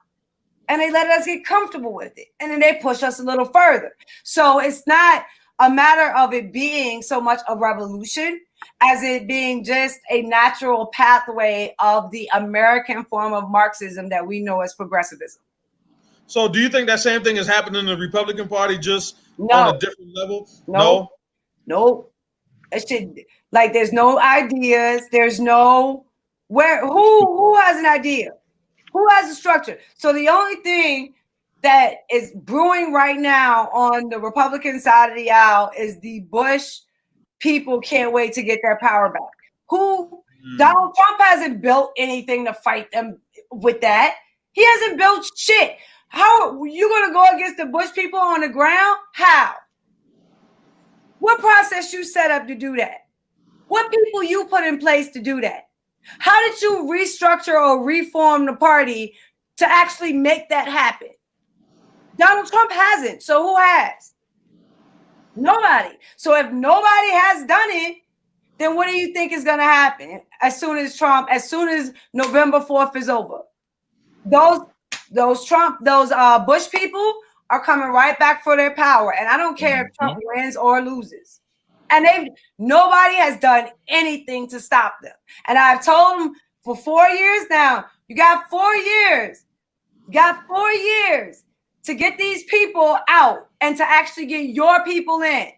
And they let us get comfortable with it. And then they push us a little further. So it's not a matter of it being so much a revolution as it being just a natural pathway of the American form of Marxism that we know as progressivism. So do you think that same thing is happening in the Republican Party, just on a different level? No. It should, like, there's no ideas. There's no who has an idea? Who has a structure? So the only thing that is brewing right now on the Republican side of the aisle is the Bush people can't wait to get their power back. Donald Trump hasn't built anything to fight them with that. He hasn't built shit. How are you going to go against the Bush people on the ground? How? What process you set up to do that? What people you put in place to do that? How did you restructure or reform the party to actually make that happen? Donald Trump hasn't. So who has? Nobody. So if nobody has done it, then what do you think is going to happen as soon as November 4th is over? Those Bush people are coming right back for their power. And I don't care if Trump wins or loses. And nobody has done anything to stop them. And I've told them for 4 years now, you got 4 years. You got 4 years to get these people out and to actually get your people in.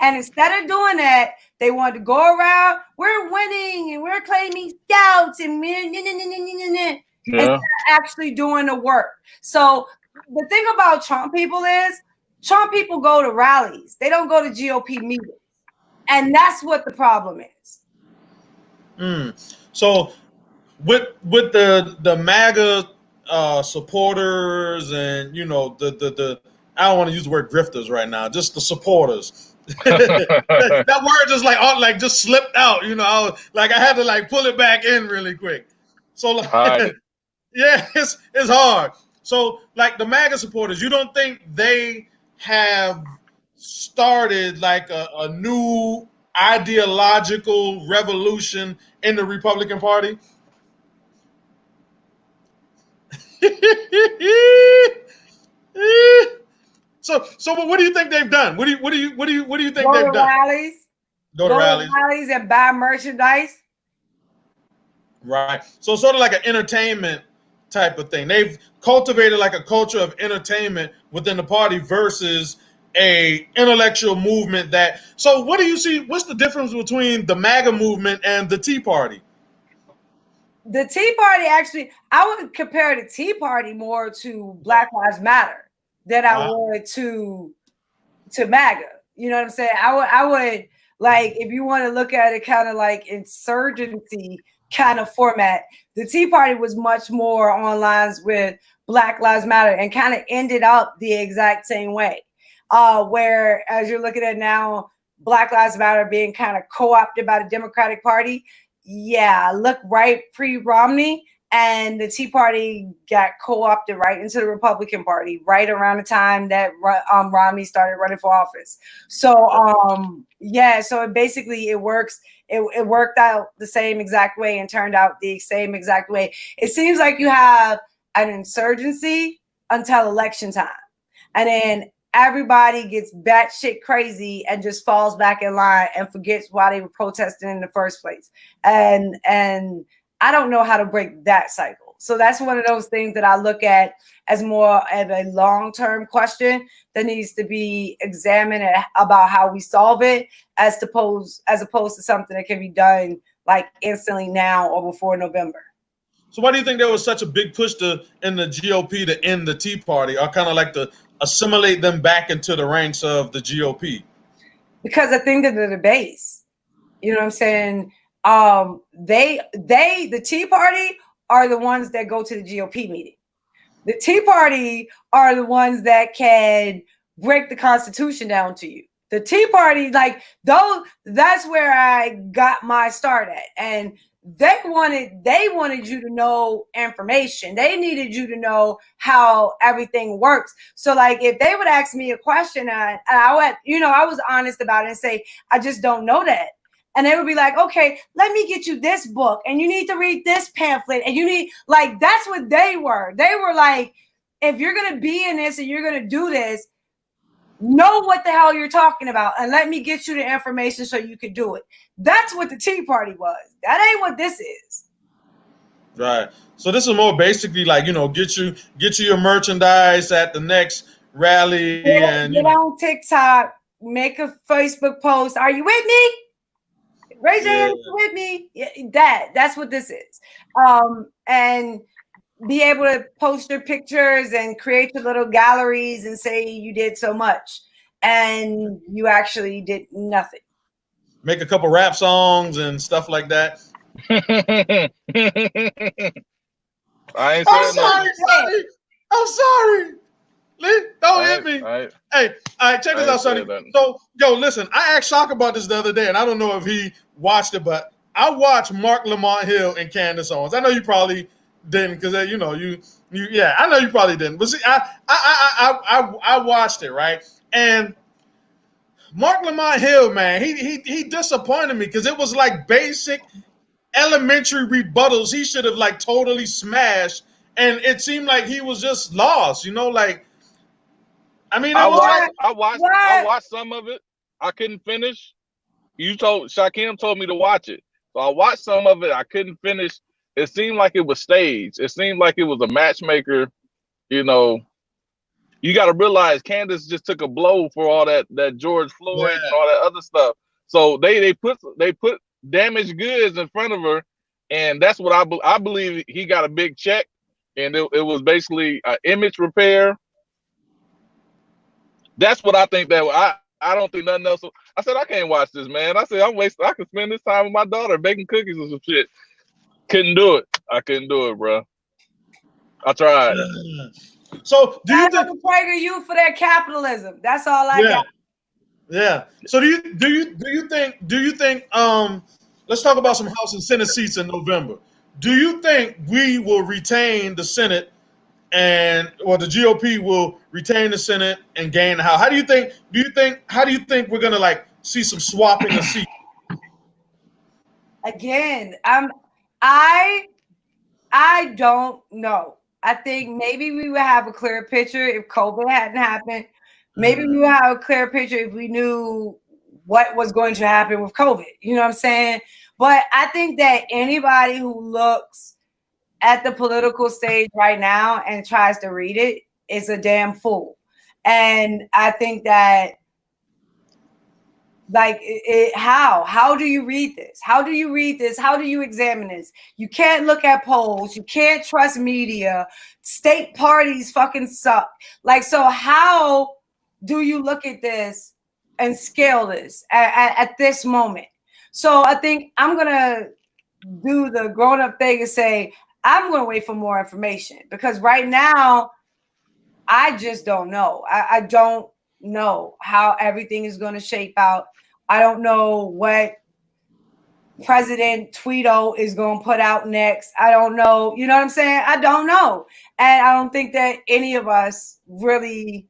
And instead of doing that, they want to go around, we're winning and we're claiming scouts and instead of actually doing the work. So the thing about Trump people is Trump people go to rallies. They don't go to GOP meetings. And that's what the problem is. So with the MAGA supporters and the I don't want to use the word grifters right now, just the supporters. that word just just slipped out. I had to pull it back in really quick. So yeah, it's hard. So the MAGA supporters, you don't think they have started a new ideological revolution in the Republican Party? So what do you think they've done? What do you think they've done? Rallies. Go to rallies. And buy merchandise. Right. So sort of like an entertainment type of thing. They've cultivated like a culture of entertainment within the party versus a intellectual movement that. So what do you see? What's the difference between the MAGA movement and the Tea Party? The Tea Party, actually, I would compare the Tea Party more to Black Lives Matter than I would to MAGA. You know what I'm saying? I would like, if you want to look at it kind of like insurgency kind of format, the Tea Party was much more on lines with Black Lives Matter and kind of ended up the exact same way. Where, as you're looking at now, Black Lives Matter being kind of co-opted by the Democratic Party. Yeah, look right pre-Romney, and the Tea Party got co-opted right into the Republican Party right around the time that Romney started running for office. So yeah, so it works. It worked out the same exact way and turned out the same exact way. It seems like you have an insurgency until election time, and then everybody gets batshit crazy and just falls back in line and forgets why they were protesting in the first place. And I don't know how to break that cycle. So that's one of those things that I look at as more of a long-term question that needs to be examined about how we solve it, as opposed to something that can be done like instantly now or before November. So why do you think there was such a big push in the GOP to end the Tea Party, or kind of like to assimilate them back into the ranks of the GOP? Because I think that they're the base. You know what I'm saying? The Tea Party are the ones that go to the GOP meeting. The Tea Party are the ones that can break the Constitution down to you. The Tea Party, like those, that's where I got my start at. And they wanted you to know information. They needed you to know how everything works. So like if they would ask me a question and I was honest about it and say, I just don't know that. And they would be like, okay, let me get you this book and you need to read this pamphlet and you need, like, that's what they were. They were like, if you're going to be in this and you're going to do this, know what the hell you're talking about and let me get you the information so you can do it. That's what the Tea Party was. That ain't what this is. Right. So this is more basically like, get you your merchandise at the next rally. Get on TikTok, make a Facebook post. Are you with me? Raise your hand with me. That's what this is. And be able to post your pictures and create your little galleries and say you did so much. And you actually did nothing. Make a couple rap songs and stuff like that. I'm sorry. Don't hit me. Hey, all right, check this out, Sonnie. So, listen, I asked Shock about this the other day, and I don't know if he watched it, but I watched Marc, Lamont Hill, and Candace Owens. I know you probably didn't, because I know you probably didn't. But see, I watched it, right? And Marc Lamont Hill, man, he disappointed me because it was like basic elementary rebuttals he should have like totally smashed, and it seemed like he was just lost, like. I mean, I watched some of it. I couldn't finish. Shakem told me to watch it, so I watched some of it. I couldn't finish. It seemed like it was staged. It seemed like it was a matchmaker. You got to realize Candace just took a blow for all that George Floyd and all that other stuff. So they put damaged goods in front of her, and that's what I believe he got a big check, and it was basically an image repair. That's what I think that I don't think nothing else. I said, I can't watch this, man. I said, I could spend this time with my daughter baking cookies or some shit. Couldn't do it. I couldn't do it, bro. I tried. So do you think Prager you for that capitalism? That's all I got. Yeah. So do you think let's talk about some House and Senate seats in November. Do you think we will retain the Senate or the GOP will retain the Senate and gain the House? How do you think we're gonna like see some swapping of seats Again, I don't know. I think maybe we would have a clearer picture if COVID hadn't happened. Maybe we would have a clearer picture if we knew what was going to happen with COVID. You know what I'm saying? But I think that anybody who looks at the political stage right now and tries to read it is a damn fool. And I think that like how do you read this? How do you read this? How do you examine this? You can't look at polls. You can't trust media. State parties fucking suck. Like, so how do you look at this and scale this at this moment? So I think I'm gonna do the grown-up thing and say I'm gonna wait for more information, because right now I just don't know. I don't know how everything is going to shape out. I don't know what President Tweedo is going to put out next. I don't know. You know what I'm saying? I don't know. And I don't think that any of us really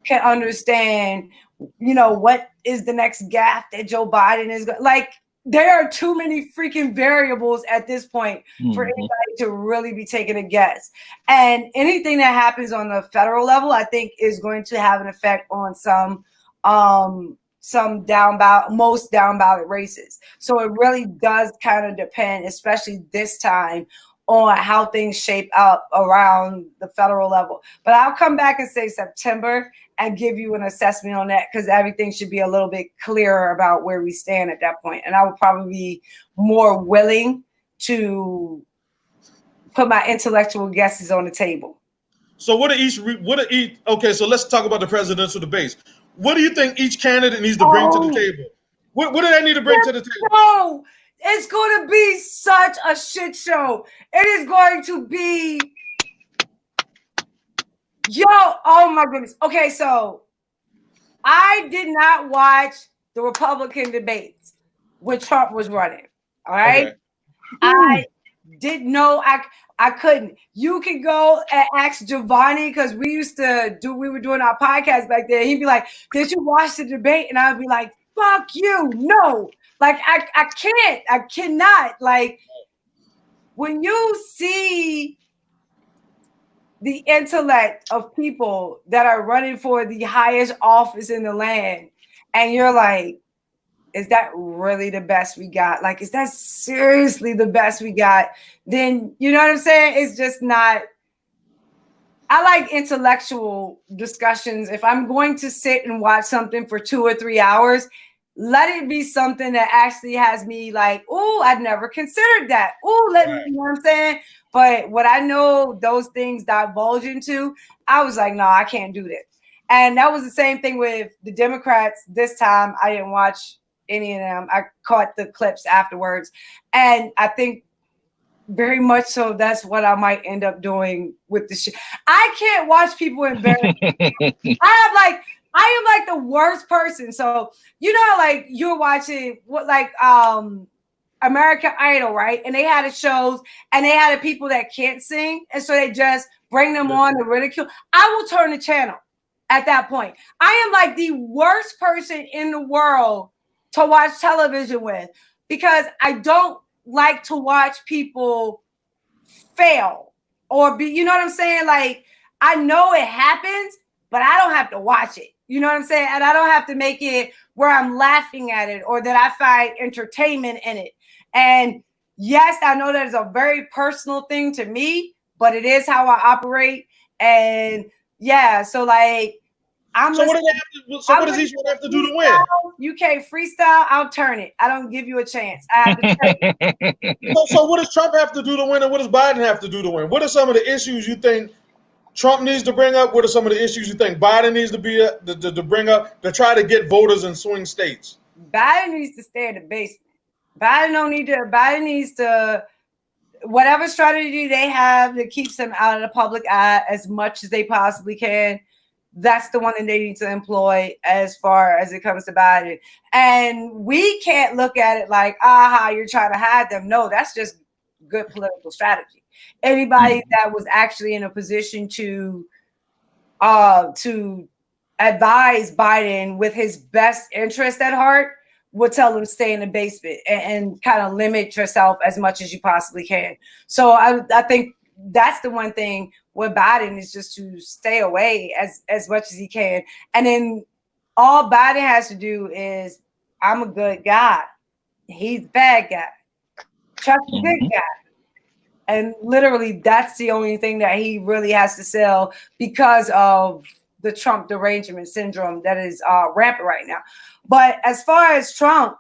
can understand, you know, what is the next gaffe that Joe Biden is going, like, there are too many freaking variables at this point for anybody to really be taking a guess. And anything that happens on the federal level, I think, is going to have an effect on some most down ballot races. So it really does kind of depend, especially this time, on how things shape up around the federal level. But I'll come back and say September and give you an assessment on that, because everything should be a little bit clearer about where we stand at that point. And I would probably be more willing to put my intellectual guesses on the table. So okay, so let's talk about the presidential debates. What do you think each candidate needs to bring to the table? What do they need to bring to the table? No, it's going to be such a shit show. It is going to be, oh my goodness. Okay, so I did not watch the Republican debates when Trump was running. All right. Okay. I didn't know I couldn't. You can go and ask Giovanni, because we were doing our podcast back there. He'd be like, did you watch the debate? And I'd be like, fuck you. No. Like, I cannot. Like, when you see the intellect of people that are running for the highest office in the land, and you're like, is that really the best we got? Like, is that seriously the best we got? Then, you know what I'm saying? It's just not. I like intellectual discussions. If I'm going to sit and watch something for 2 or 3 hours, let it be something that actually has me like, oh, I'd never considered that. Oh, me, you know what I'm saying? But what I know those things divulge into, I was like, no, I can't do this. And that was the same thing with the Democrats. This time I didn't watch any of them. I caught the clips afterwards. And I think very much so that's what I might end up doing with the shit. I can't watch people embarrassed. I am like the worst person. So, you know, like you're watching American Idol, right? And they had the shows and they had the people that can't sing. And so they just bring them on to ridicule. I will turn the channel at that point. I am like the worst person in the world to watch television with, because I don't like to watch people fail or be, you know what I'm saying? Like, I know it happens, but I don't have to watch it. You know what I'm saying? And I don't have to make it where I'm laughing at it or that I find entertainment in it. And yes, I know that is a very personal thing to me, but it is how I operate. And yeah, so like, what does each one have to do to win? You can't freestyle, I'll turn it. I don't give you a chance. I have to take so what does Trump have to do to win, and what does Biden have to do to win? What are some of the issues you think Trump needs to bring up? What are some of the issues you think Biden needs to bring up to try to get voters in swing states? Biden needs to stay in the basement. Biden needs to, whatever strategy they have that keeps them out of the public eye as much as they possibly can, that's the one that they need to employ as far as it comes to Biden. And we can't look at it like, you're trying to hide them. No, that's just good political strategy. Anybody that was actually in a position to advise Biden with his best interest at heart would tell them stay in the basement and kind of limit yourself as much as you possibly can. So I think that's the one thing with Biden is just to stay away as much as he can. And then all Biden has to do is, I'm a good guy. He's a bad guy. Trust the good guy. And literally, that's the only thing that he really has to sell because of the Trump derangement syndrome that is rampant right now. But as far as Trump,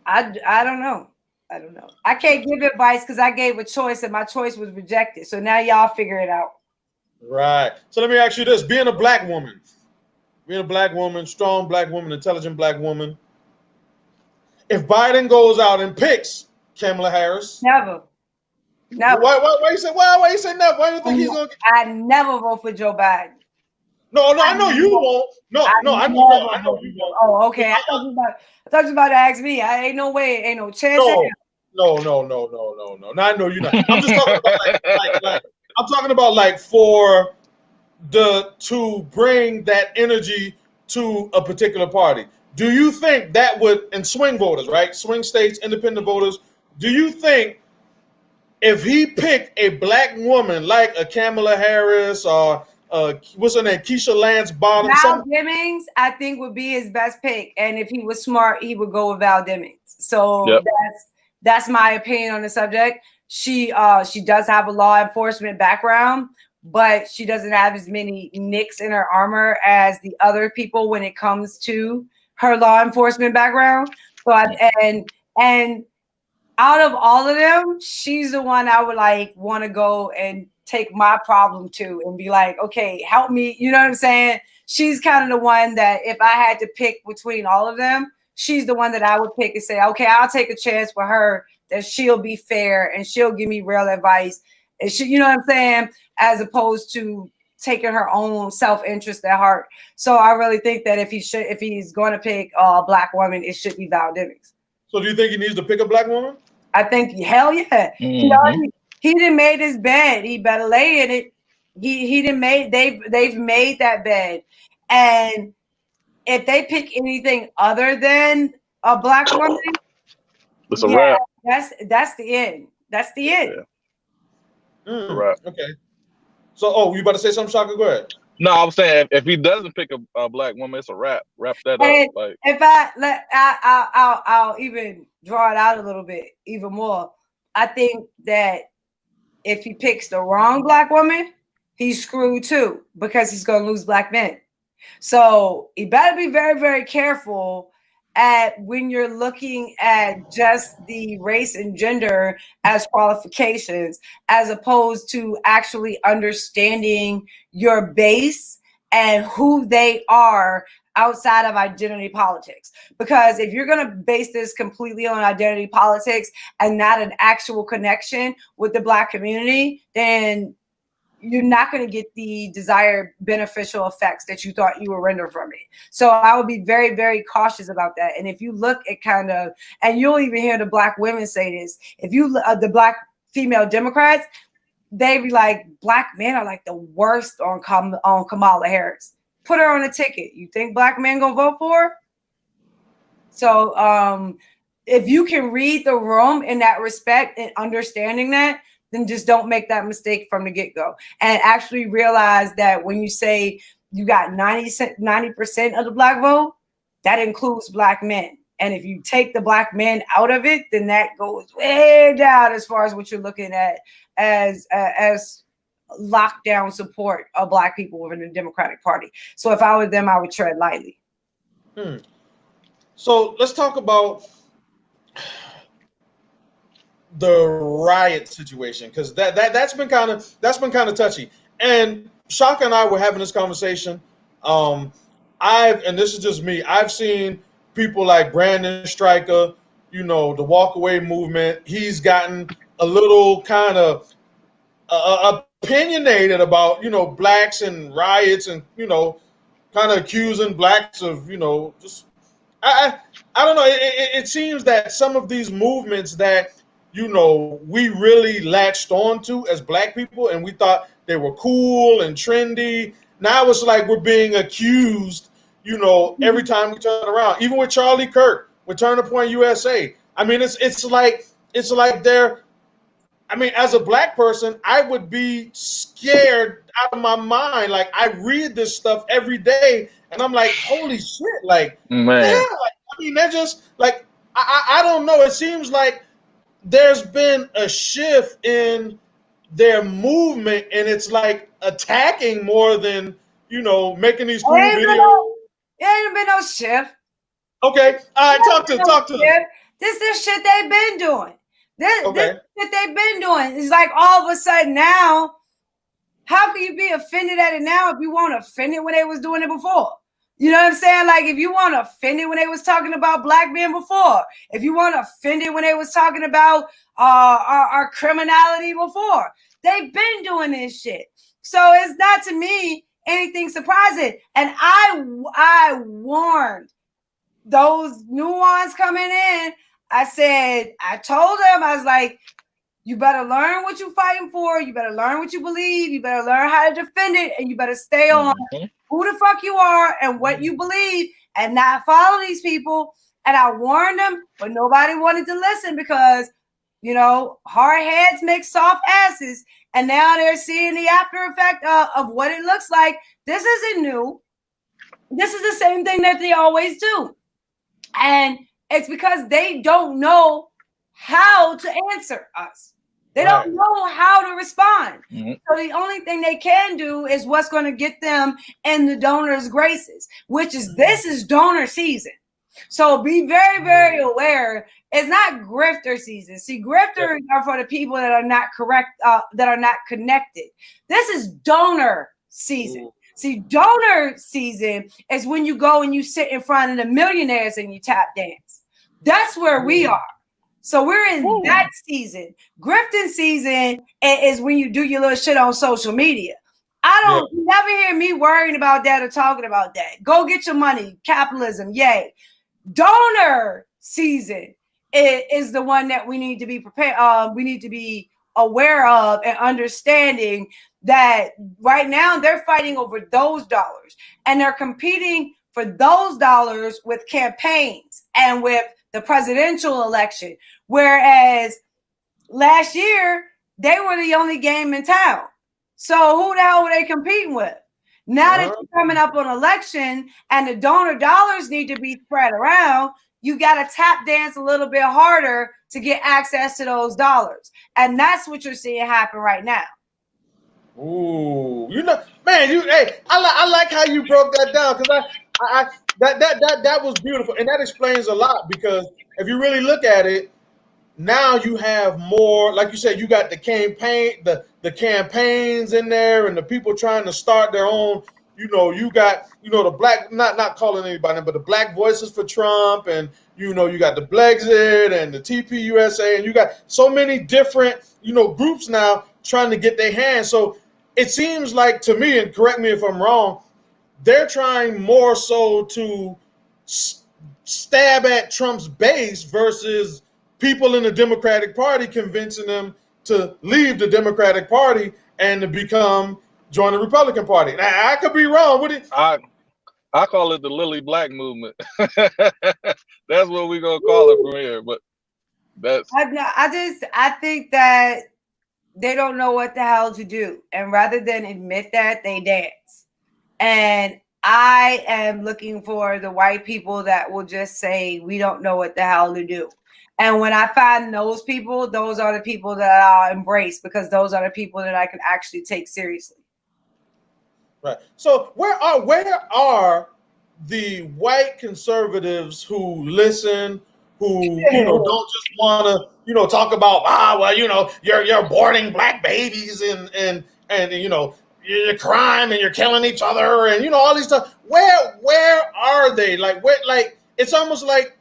I don't know. I don't know. I can't give advice because I gave a choice and my choice was rejected. So now y'all figure it out. Right. So let me ask you this. Being a black woman, strong black woman, intelligent black woman, if Biden goes out and picks Kamala Harris. Never. Why you say never? Why do you think he's going to I never vote for Joe Biden. No, I know you won't. I know you won't. Oh, okay. I thought you were about to ask me. I ain't no way, ain't no chance. No. No, I know you're not. I'm just talking about I'm talking about like for to bring that energy to a particular party. Do you think that would, and swing voters, right? Swing states, independent voters, do you think if he picked a black woman like a Kamala Harris or what's her name, Keisha Lance Bottom, Val Demings, I think would be his best pick, and if he was smart, he would go with Val Demings. So that's my opinion on the subject. She does have a law enforcement background, but she doesn't have as many nicks in her armor as the other people when it comes to her law enforcement background. So and out of all of them, she's the one I would like want to go and take my problem to and be like, okay, help me. You know what I'm saying? She's kind of the one that if I had to pick between all of them, she's the one that I would pick and say, okay, I'll take a chance for her that she'll be fair and she'll give me real advice. And she, you know what I'm saying? As opposed to taking her own self-interest at heart. So I really think that if he's going to pick a black woman, it should be Val Demings. So do you think he needs to pick a black woman? I think hell yeah. Mm-hmm. He done made his bed. He better lay in it. They've made that bed. And if they pick anything other than a black woman, it's a wrap. That's the end. That's the end. Yeah. Right. Okay. So, you about to say something, Shaka? Go ahead. No, I'm saying if he doesn't pick a black woman, it's a wrap. Wrap that up. Like if I'll even draw it out a little bit, even more. I think that if he picks the wrong black woman, he's screwed too because he's going to lose black men. So he better be very, very careful at when you're looking at just the race and gender as qualifications, as opposed to actually understanding your base and who they are outside of identity politics. Because if you're going to base this completely on identity politics and not an actual connection with the black community, then you're not going to get the desired beneficial effects that you thought you were rendering from it. So I would be very, very cautious about that. And if you look at and you'll even hear the black women say this, if you the black female Democrats, they be like, black men are like the worst on Kamala Harris. Put her on a ticket. You think black men gonna vote for her? So if you can read the room in that respect and understanding that, then just don't make that mistake from the get-go. And actually realize that when you say you got 90% of the black vote, that includes black men. And if you take the black men out of it, then that goes way down as far as what you're looking at as lockdown support of black people within the Democratic Party. So if I were them, I would tread lightly. So let's talk about the riot situation, because that's been kind of touchy. And Shaka and I were having this conversation. And this is just me, I've seen people like Brandon Stryker, the walkaway movement. He's gotten a little kind of opinionated about blacks and riots, and kind of accusing blacks of just I don't know. It seems that some of these movements that we really latched onto as black people, and we thought they were cool and trendy. Now it's like we're being accused, you know, every time we turn around. Even with Charlie Kirk, with Turning Point USA. I mean, it's like they're. I mean, as a black person, I would be scared out of my mind. Like, I read this stuff every day, and I'm like, holy shit! Like, Man. what the hell? Like, I mean, they're just like, I don't know. It seems like there's been a shift in their movement, and it's like attacking more than, you know, making these cool videos. It ain't been no shift. Okay, all right, talk to them. This is shit they've been doing. This shit they've been doing. It's like all of a sudden now, how can you be offended at it now if you weren't offended when they was doing it before? You know what I'm saying? Like, if you weren't offended when they was talking about black men before, if you weren't offended when they was talking about our criminality before, they've been doing this shit. So it's not, to me, anything surprising. And I warned those new ones coming in. I told them, I was like, you better learn what you're fighting for. You better learn what you believe. You better learn how to defend it. And you better stay on who the fuck you are and what you believe and not follow these people. And I warned them, but nobody wanted to listen because, you know, hard heads make soft asses. And now they're seeing the after effect of what it looks like. This isn't new. This is the same thing that they always do. And it's because they don't know how to answer us. They don't know how to respond. So the only thing they can do is what's going to get them in the donor's graces, which is, this is donor season. So be very, very aware. It's not grifter season. See, grifters are for the people that are not correct, that are not connected. This is donor season. See, donor season is when you go and you sit in front of the millionaires and you tap dance. That's where we are. So we're in that season. Grifting season is when you do your little shit on social media. You never hear me worrying about that or talking about that. Go get your money. Capitalism, yay. Donor season is the one that we need to be prepared. We need to be aware of and understanding that right now they're fighting over those dollars, and they're competing for those dollars with campaigns and with the presidential election. Whereas last year, they were the only game in town. So who the hell were they competing with? Now that you're coming up on election and the donor dollars need to be spread around, you got to tap dance a little bit harder to get access to those dollars. And that's what you're seeing happen right now. Ooh, you know, man, I like how you broke that down, because that was beautiful, and that explains a lot, because if you really look at it, now you have more, like you said, you got the campaigns in there, and the people trying to start their own. You know, you got, you know, the black, not calling anybody, but the Black Voices for Trump, and you know, you got the Blexit and the TPUSA, and you got so many different, you know, groups now trying to get their hands. So it seems like to me, and correct me if I'm wrong, they're trying more so to stab at Trump's base versus people in the Democratic Party, convincing them to leave the Democratic Party and to join the Republican Party. Now, I could be wrong. I call it the Lily Black movement. That's what we're gonna call it from here. But I think that they don't know what the hell to do, and rather than admit that, they dance. And I am looking for the white people that will just say, we don't know what the hell to do. And when I find those people, those are the people that I'll embrace, because those are the people that I can actually take seriously. Right. So where are the white conservatives who listen, who you know don't just want to, you know, talk about well, you know, you're aborting black babies and you know, you're crime and you're killing each other and, you know, all these stuff. Where are they? Like, where? Like, it's almost like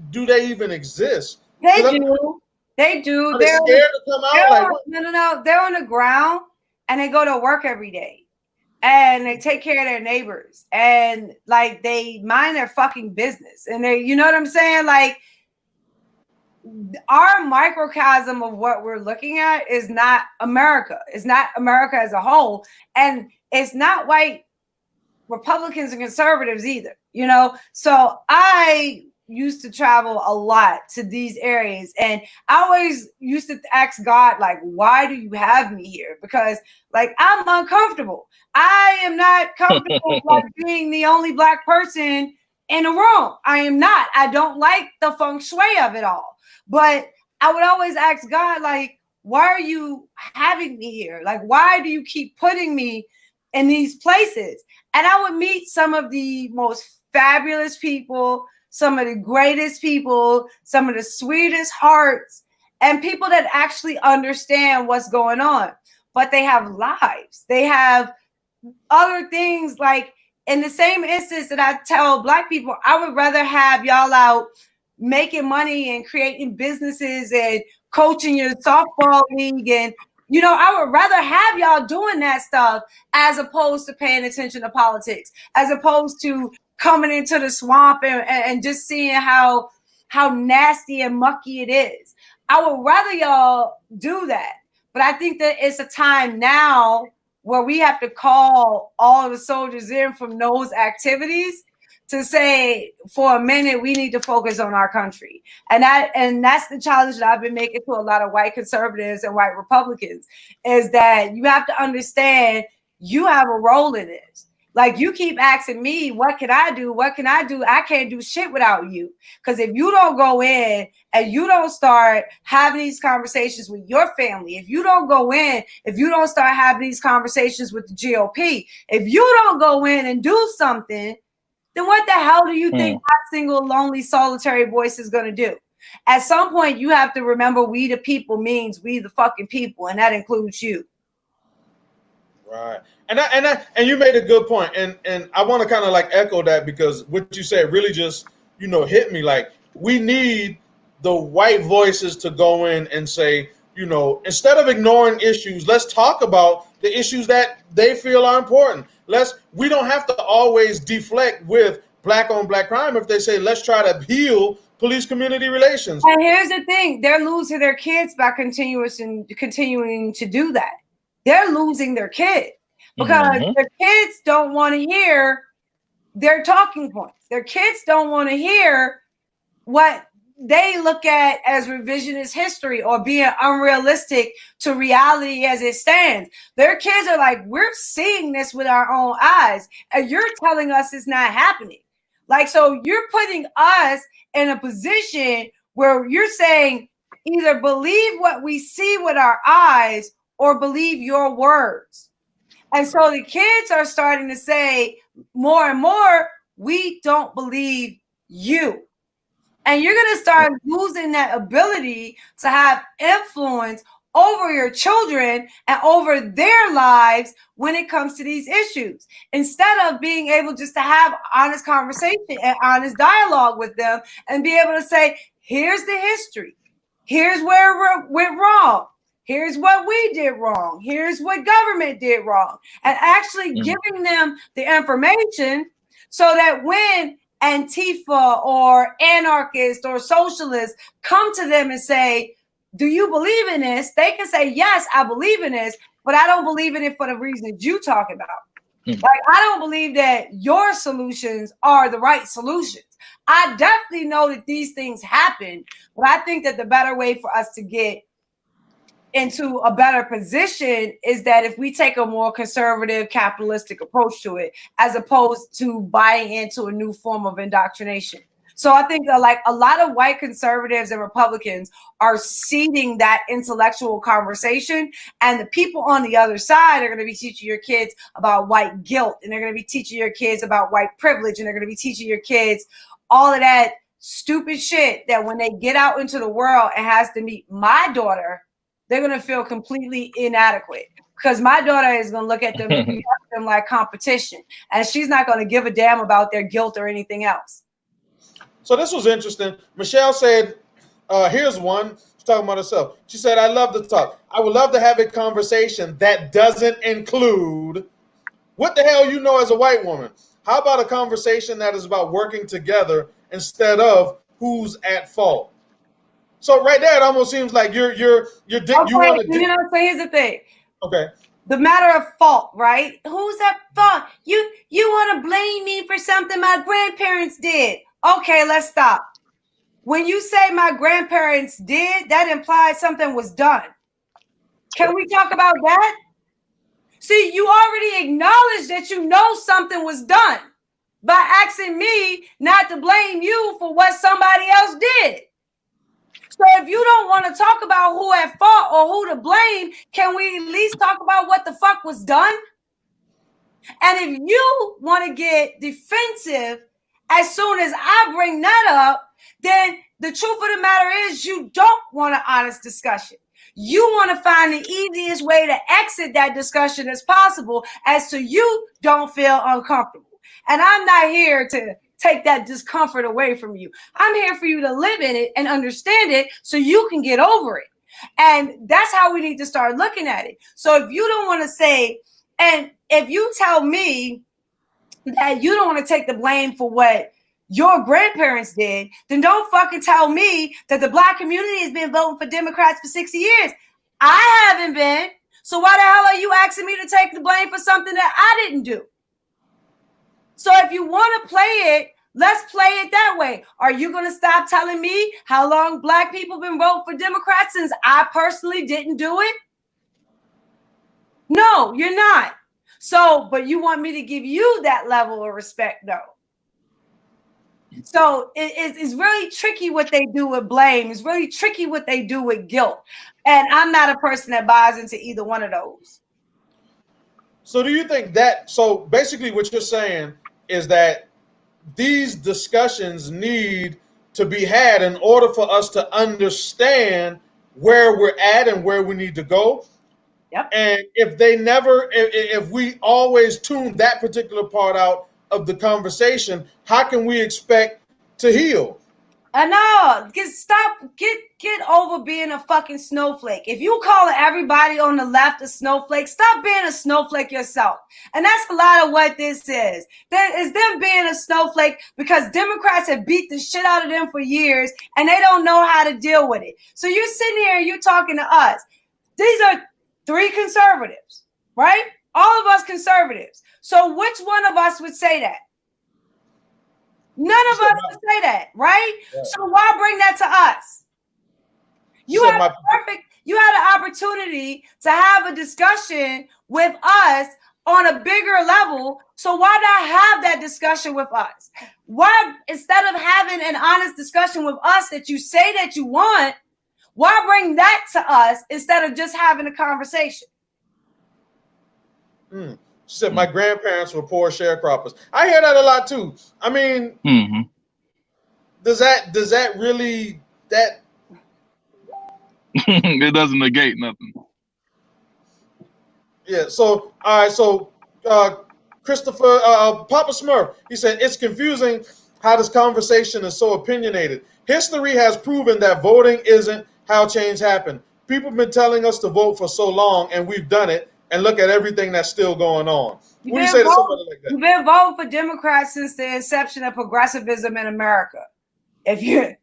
do they even exist? They do. They do. They're scared to come out. No. They're on the ground and they go to work every day. And they take care of their neighbors, and like they mind their fucking business, and they, you know what I'm saying? Like, our microcosm of what we're looking at is not America. It's not America as a whole, and it's not white Republicans and conservatives either, you know? So I used to travel a lot to these areas, and I always used to ask God, like, why do you have me here? Because like, I'm uncomfortable. I am not comfortable like being the only Black person in a room. I am not. I don't like the feng shui of it all. But I would always ask God, like, why are you having me here? Like, why do you keep putting me in these places? And I would meet some of the most fabulous people, some of the greatest people, some of the sweetest hearts, and people that actually understand what's going on. But they have lives. They have other things. Like, in the same instance that I tell Black people, I would rather have y'all out making money and creating businesses and coaching your softball league, and you know, I would rather have y'all doing that stuff as opposed to paying attention to politics, as opposed to coming into the swamp and just seeing how nasty and mucky it is. I would rather y'all do that. But I think that it's a time now where we have to call all of the soldiers in from those activities to say, for a minute, we need to focus on our country. And that's the challenge that I've been making to a lot of white conservatives and white Republicans, is that you have to understand you have a role in this. Like, you keep asking me, what can I do? What can I do? I can't do shit without you. Because if you don't go in and you don't start having these conversations with your family, if you don't go in, if you don't start having these conversations with the GOP, if you don't go in and do something, then what the hell do you think that single, lonely, solitary voice is going to do? At some point, you have to remember we the people means we the fucking people, and that includes you. Right. And you made a good point. And I want to kind of like echo that, because what you said really just, you know, hit me. Like, we need the white voices to go in and say, you know, instead of ignoring issues, let's talk about the issues that they feel are important. We don't have to always deflect with Black on Black crime. If they say, let's try to heal police community relations. And here's the thing, they're losing their kids by continuing to do that. They're losing their kids because their kids don't want to hear their talking points. Their kids don't want to hear what they look at as revisionist history or being unrealistic to reality as it stands. Their kids are like, we're seeing this with our own eyes, and you're telling us it's not happening. Like, so you're putting us in a position where you're saying either believe what we see with our eyes or believe your words. And so the kids are starting to say more and more, we don't believe you. And you're going to start losing that ability to have influence over your children and over their lives when it comes to these issues. Instead of being able just to have honest conversation and honest dialogue with them and be able to say, here's the history. Here's where it went wrong. Here's what we did wrong. Here's what government did wrong. And actually giving them the information so that when Antifa or anarchists or socialists come to them and say, do you believe in this? They can say, yes, I believe in this, but I don't believe in it for the reasons you talk about. Like, I don't believe that your solutions are the right solutions. I definitely know that these things happen, but I think that the better way for us to get into a better position is that if we take a more conservative, capitalistic approach to it, as opposed to buying into a new form of indoctrination. So I think that, like, a lot of white conservatives and Republicans are ceding that intellectual conversation, and the people on the other side are going to be teaching your kids about white guilt, and they're going to be teaching your kids about white privilege, and they're going to be teaching your kids all of that stupid shit that when they get out into the world and has to meet my daughter, they're going to feel completely inadequate, because my daughter is going to look at them and treat them like competition, and she's not going to give a damn about their guilt or anything else. So this was interesting. Michelle said, here's one. She's talking about herself. She said, I love to talk. I would love to have a conversation that doesn't include what the hell you know as a white woman. How about a conversation that is about working together instead of who's at fault? So right there, it almost seems like you want to. So here's the thing. Okay. the matter of fault, right? Who's at fault? You want to blame me for something my grandparents did. Okay, let's stop. When you say my grandparents did, that implies something was done. Can we talk about that? See, you already acknowledged that you know something was done by asking me not to blame you for what somebody else did. So if you don't want to talk about who at fault or who to blame, can we at least talk about what the fuck was done? And if you want to get defensive as soon as I bring that up, then the truth of the matter is you don't want an honest discussion. You want to find the easiest way to exit that discussion as possible as so you don't feel uncomfortable. And I'm not here to take that discomfort away from you. I'm here for you to live in it and understand it so you can get over it. And that's how we need to start looking at it. So if you don't want to say, and if you tell me that you don't want to take the blame for what your grandparents did, then don't fucking tell me that the Black community has been voting for Democrats for 60 years. I haven't been. So why the hell are you asking me to take the blame for something that I didn't do? So if you want to play it, let's play it that way. Are you going to stop telling me how long Black people been voting for Democrats since I personally didn't do it? No, you're not. So, but you want me to give you that level of respect, though. So it's really tricky what they do with blame. It's really tricky what they do with guilt. And I'm not a person that buys into either one of those. So do you think that, so basically what you're saying is that these discussions need to be had in order for us to understand where we're at and where we need to go? Yep. And if we always tune that particular part out of the conversation, how can we expect to heal? I know. Get over being a fucking snowflake. If you calling everybody on the left a snowflake, stop being a snowflake yourself. And that's a lot of what this is. That is them being a snowflake because Democrats have beat the shit out of them for years and they don't know how to deal with it. So you're sitting here and you're talking to us. These are 3 conservatives, right? All of us conservatives. So which one of us would say that? None of us would say that, right? Yeah. So why bring that to us? You had an opportunity to have a discussion with us on a bigger level. So why not have that discussion with us? Why, instead of having an honest discussion with us that you say that you want, why bring that to us instead of just having a conversation? She said, my grandparents were poor sharecroppers. I hear that a lot too. I mean, does that really, that? It doesn't negate nothing. Yeah. So, all right. So, Christopher, Papa Smurf, he said, it's confusing how this conversation is so opinionated. History has proven that voting isn't how change happened. People have been telling us to vote for so long, and we've done it. And look at everything that's still going on. What do you say to somebody like that? You've been voting for Democrats since the inception of progressivism in America. If you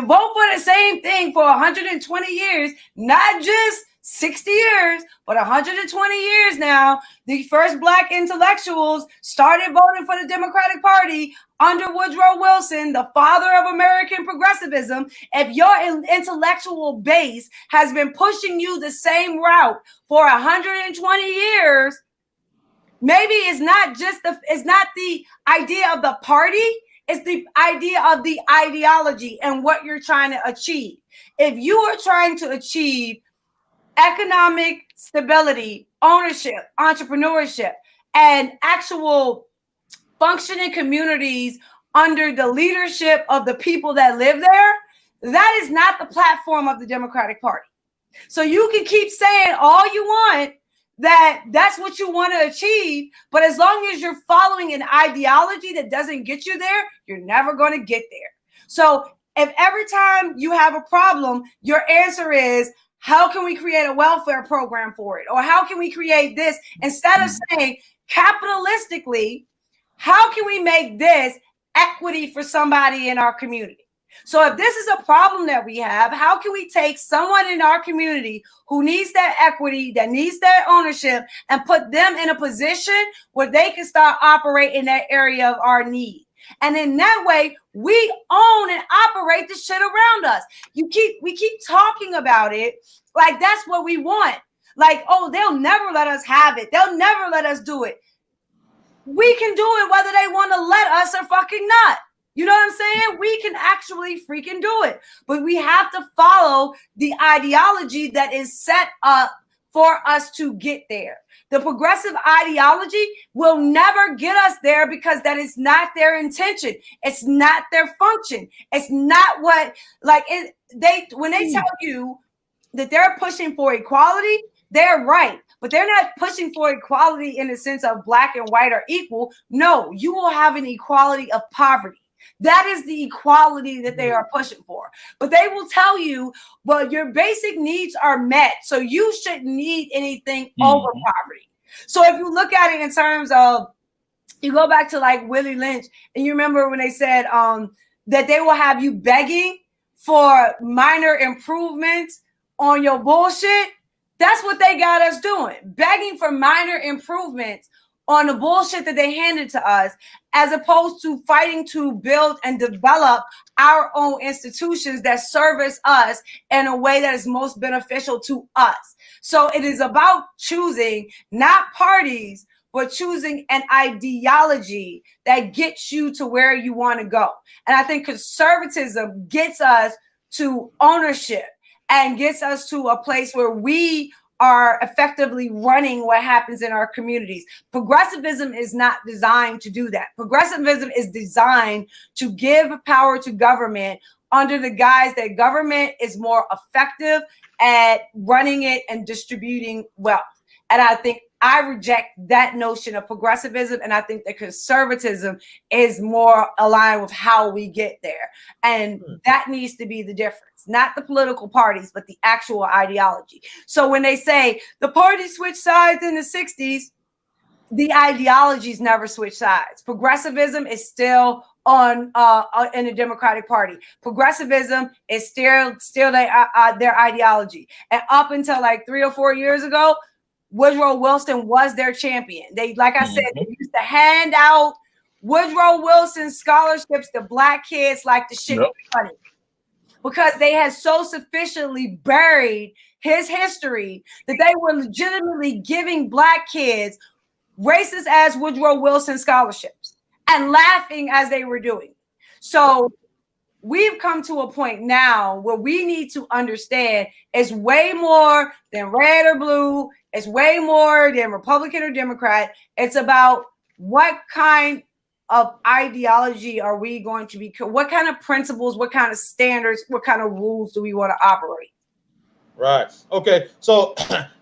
vote for the same thing for 120 years, not just 60 years, but 120 years now, the first Black intellectuals started voting for the Democratic Party under Woodrow Wilson, the father of American progressivism. If your intellectual base has been pushing you the same route for 120 years, maybe it's not the idea of the party, it's the idea of the ideology and what you're trying to achieve. If you are trying to achieve economic stability, ownership, entrepreneurship, and actual functioning communities under the leadership of the people that live there, that is not the platform of the Democratic Party. So you can keep saying all you want that that's what you want to achieve, but as long as you're following an ideology that doesn't get you there, you're never going to get there. So if every time you have a problem, your answer is, how can we create a welfare program for it? Or how can we create this? Instead of saying capitalistically, how can we make this equity for somebody in our community? So if this is a problem that we have, how can we take someone in our community who needs that equity, that needs that ownership, and put them in a position where they can start operating that area of our need? And in that way, we own and operate the shit around us. We keep talking about it like that's what we want. Like, oh, they'll never let us have it. They'll never let us do it. We can do it whether they want to let us or fucking not. You know what I'm saying? We can actually freaking do it. But we have to follow the ideology that is set up for us to get there. The progressive ideology will never get us there because that is not their intention. It's not their function. It's not what, like, when they tell you that they're pushing for equality, they're right. But they're not pushing for equality in the sense of black and white are equal. No, you will have an equality of poverty. That is the equality that they are pushing for. But they will tell you, well, your basic needs are met, so you shouldn't need anything over poverty. So if you look at it in terms of, you go back to like Willie Lynch, and you remember when they said that they will have you begging for minor improvements on your bullshit. That's what they got us doing, begging for minor improvements on the bullshit that they handed to us, as opposed to fighting to build and develop our own institutions that service us in a way that is most beneficial to us. So it is about choosing not parties, but choosing an ideology that gets you to where you want to go. And I think conservatism gets us to ownership and gets us to a place where we are effectively running what happens in our communities. Progressivism is not designed to do that. Progressivism is designed to give power to government under the guise that government is more effective at running it and distributing wealth. And I think I reject that notion of progressivism, and I think that conservatism is more aligned with how we get there. And that needs to be the difference, not the political parties, but the actual ideology. So when they say the parties switched sides in the 60s, the ideologies never switch sides. Progressivism is still on in the Democratic Party. Progressivism is still their ideology. And up until like 3 or 4 years ago, Woodrow Wilson was their champion. They, like I said, they used to hand out Woodrow Wilson scholarships to black kids like the shit was funny, because they had so sufficiently buried his history that they were legitimately giving black kids racist as Woodrow Wilson scholarships and laughing as they were doing. So we've come to a point now where we need to understand it's way more than red or blue. It's way more than Republican or Democrat. It's about what kind of ideology are we going to be, what kind of principles, what kind of standards, what kind of rules do we want to operate? Right. Okay. So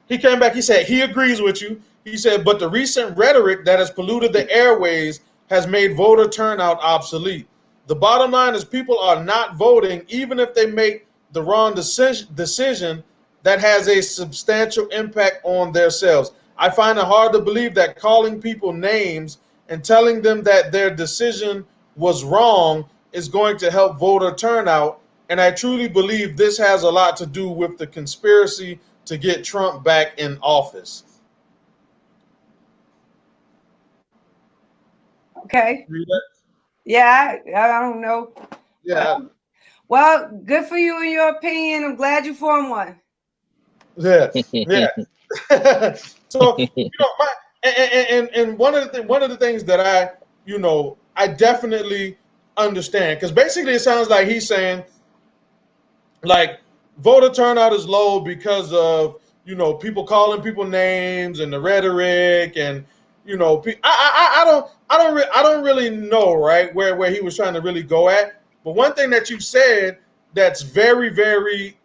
he came back, he said he agrees with you. He said, but the recent rhetoric that has polluted the airways has made voter turnout obsolete. The bottom line is people are not voting, even if they make the wrong decision that has a substantial impact on themselves. I find it hard to believe that calling people names and telling them that their decision was wrong is going to help voter turnout. And I truly believe this has a lot to do with the conspiracy to get Trump back in office. Okay. Yeah, I don't know. Yeah. Well, good for you in your opinion. I'm glad you formed one. Yeah. Yeah. So, you know, and one of the things that I definitely understand, because basically it sounds like he's saying, like, voter turnout is low because of, you know, people calling people names and the rhetoric, and you know, I don't really know, right, where he was trying to really go at. But one thing that you said that's very, very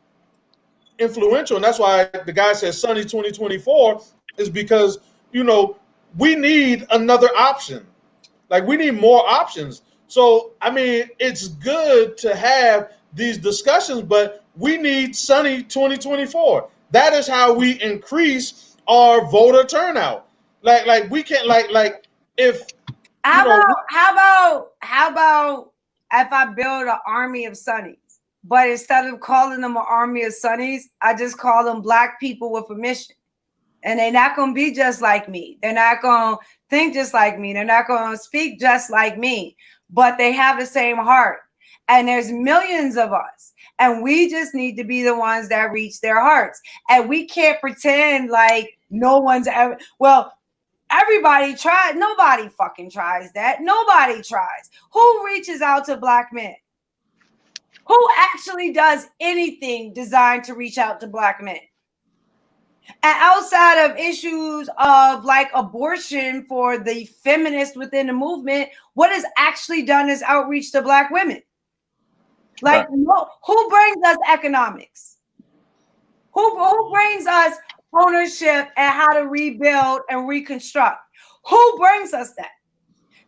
influential, and that's why the guy says Sonnie 2024, is because, you know, we need another option. Like, we need more options. So, I mean, it's good to have these discussions, but we need Sonnie 2024. That is how we increase our voter turnout. Like we can't, like if how about if I build an army of Sonnies, but instead of calling them an army of Sonnies, I just call them Black people with a mission. And they're not going to be just like me. They're not going to think just like me. They're not going to speak just like me, but they have the same heart. And there's millions of us. And we just need to be the ones that reach their hearts. And we can't pretend like no one's ever, well, everybody tried. Nobody fucking tries that. Nobody tries. Who reaches out to Black men? Who actually does anything designed to reach out to Black men? And outside of issues of like abortion for the feminists within the movement, what is actually done is outreach to Black women. Like, who brings us economics? Who brings us ownership and how to rebuild and reconstruct? Who brings us that?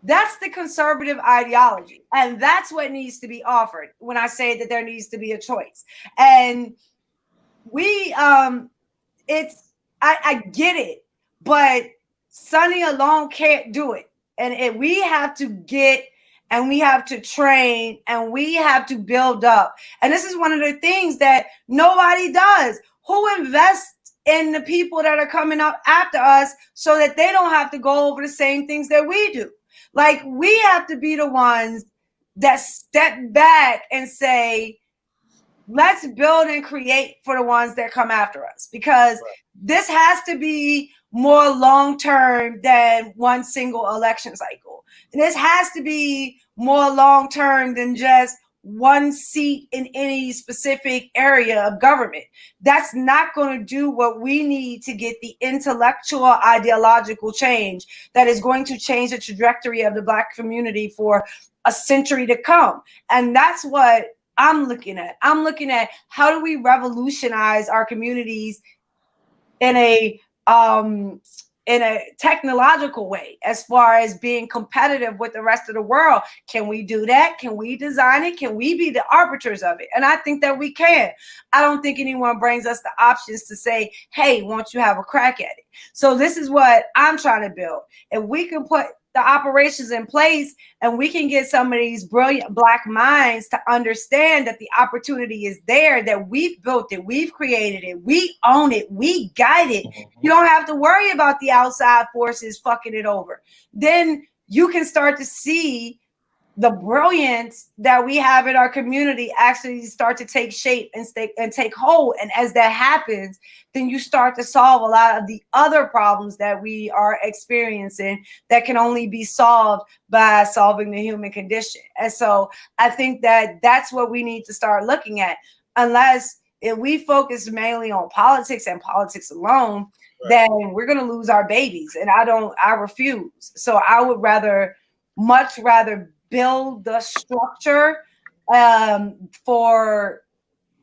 That's the conservative ideology. And that's what needs to be offered when I say that there needs to be a choice. And we, I get it, but Sonnie alone can't do it. And we have to get, and we have to train, and we have to build up. And this is one of the things that nobody does. Who invests in the people that are coming up after us so that they don't have to go over the same things that we do? Like, we have to be the ones that step back and say, let's build and create for the ones that come after us, because this has to be more long-term than one single election cycle. And this has to be more long-term than just one seat in any specific area of government. That's not going to do what we need to get the intellectual, ideological change that is going to change the trajectory of the Black community for a century to come. And that's what I'm looking at. I'm looking at how do we revolutionize our communities in a technological way, as far as being competitive with the rest of the world. Can we do that? Can we design it? Can we be the arbiters of it? And I think that we can. I don't think anyone brings us the options to say, hey, won't you have a crack at it? So this is what I'm trying to build. If we can put the operations in place and we can get some of these brilliant Black minds to understand that the opportunity is there, that we've built it, we've created it, we own it, we guide it. You don't have to worry about the outside forces fucking it over. Then you can start to see the brilliance that we have in our community actually start to take shape and take hold. And as that happens, then you start to solve a lot of the other problems that we are experiencing that can only be solved by solving the human condition. And so I think that that's what we need to start looking at. Unless if we focus mainly on politics and politics alone, then we're going to lose our babies. And I refuse. So I would much rather build the structure for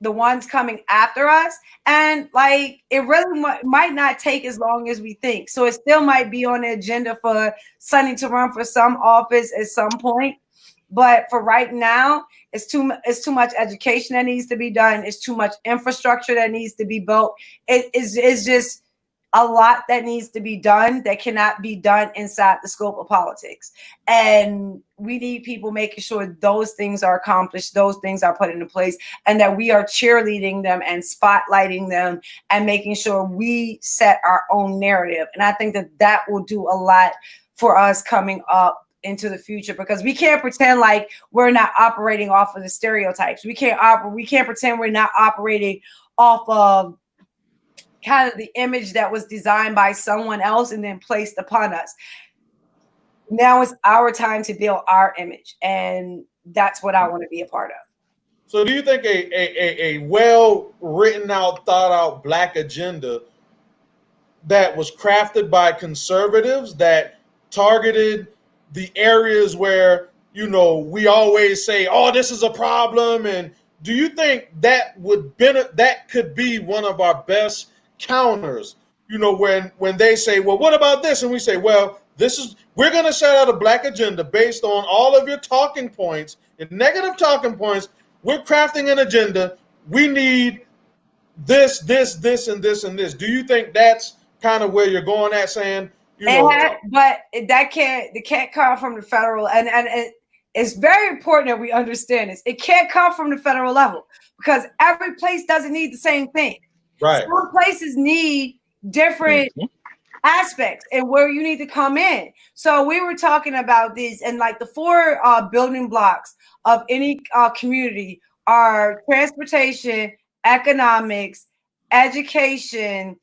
the ones coming after us. And like, it really might not take as long as we think. So it still might be on the agenda for Sonnie to run for some office at some point. But for right now, it's too much education that needs to be done. It's too much infrastructure that needs to be built. It's just a lot that needs to be done that cannot be done inside the scope of politics. And we need people making sure those things are accomplished, those things are put into place, and that we are cheerleading them and spotlighting them and making sure we set our own narrative. And I think that will do a lot for us coming up into the future, because we can't pretend like we're not operating off of the stereotypes. We can't pretend we're not operating off of kind of the image that was designed by someone else and then placed upon us. Now it's our time to build our image, and that's what I want to be a part of. So do you think a well written out, thought out Black agenda that was crafted by conservatives that targeted the areas where, you know, we always say, oh, this is a problem, and do you think that that could be one of our best counters, you know, when they say, well, what about this? And we say, well, we're going to set out a Black agenda based on all of your talking points and negative talking points. We're crafting an agenda. We need this, and this, and this. Do you think that's kind of where you're going at, saying, you know? But the cat come from the federal, and it's very important that we understand this. It can't come from the federal level because every place doesn't need the same thing. Right. Some places need different aspects and where you need to come in. So we were talking about these, and like the 4 building blocks of any community are transportation, economics, education,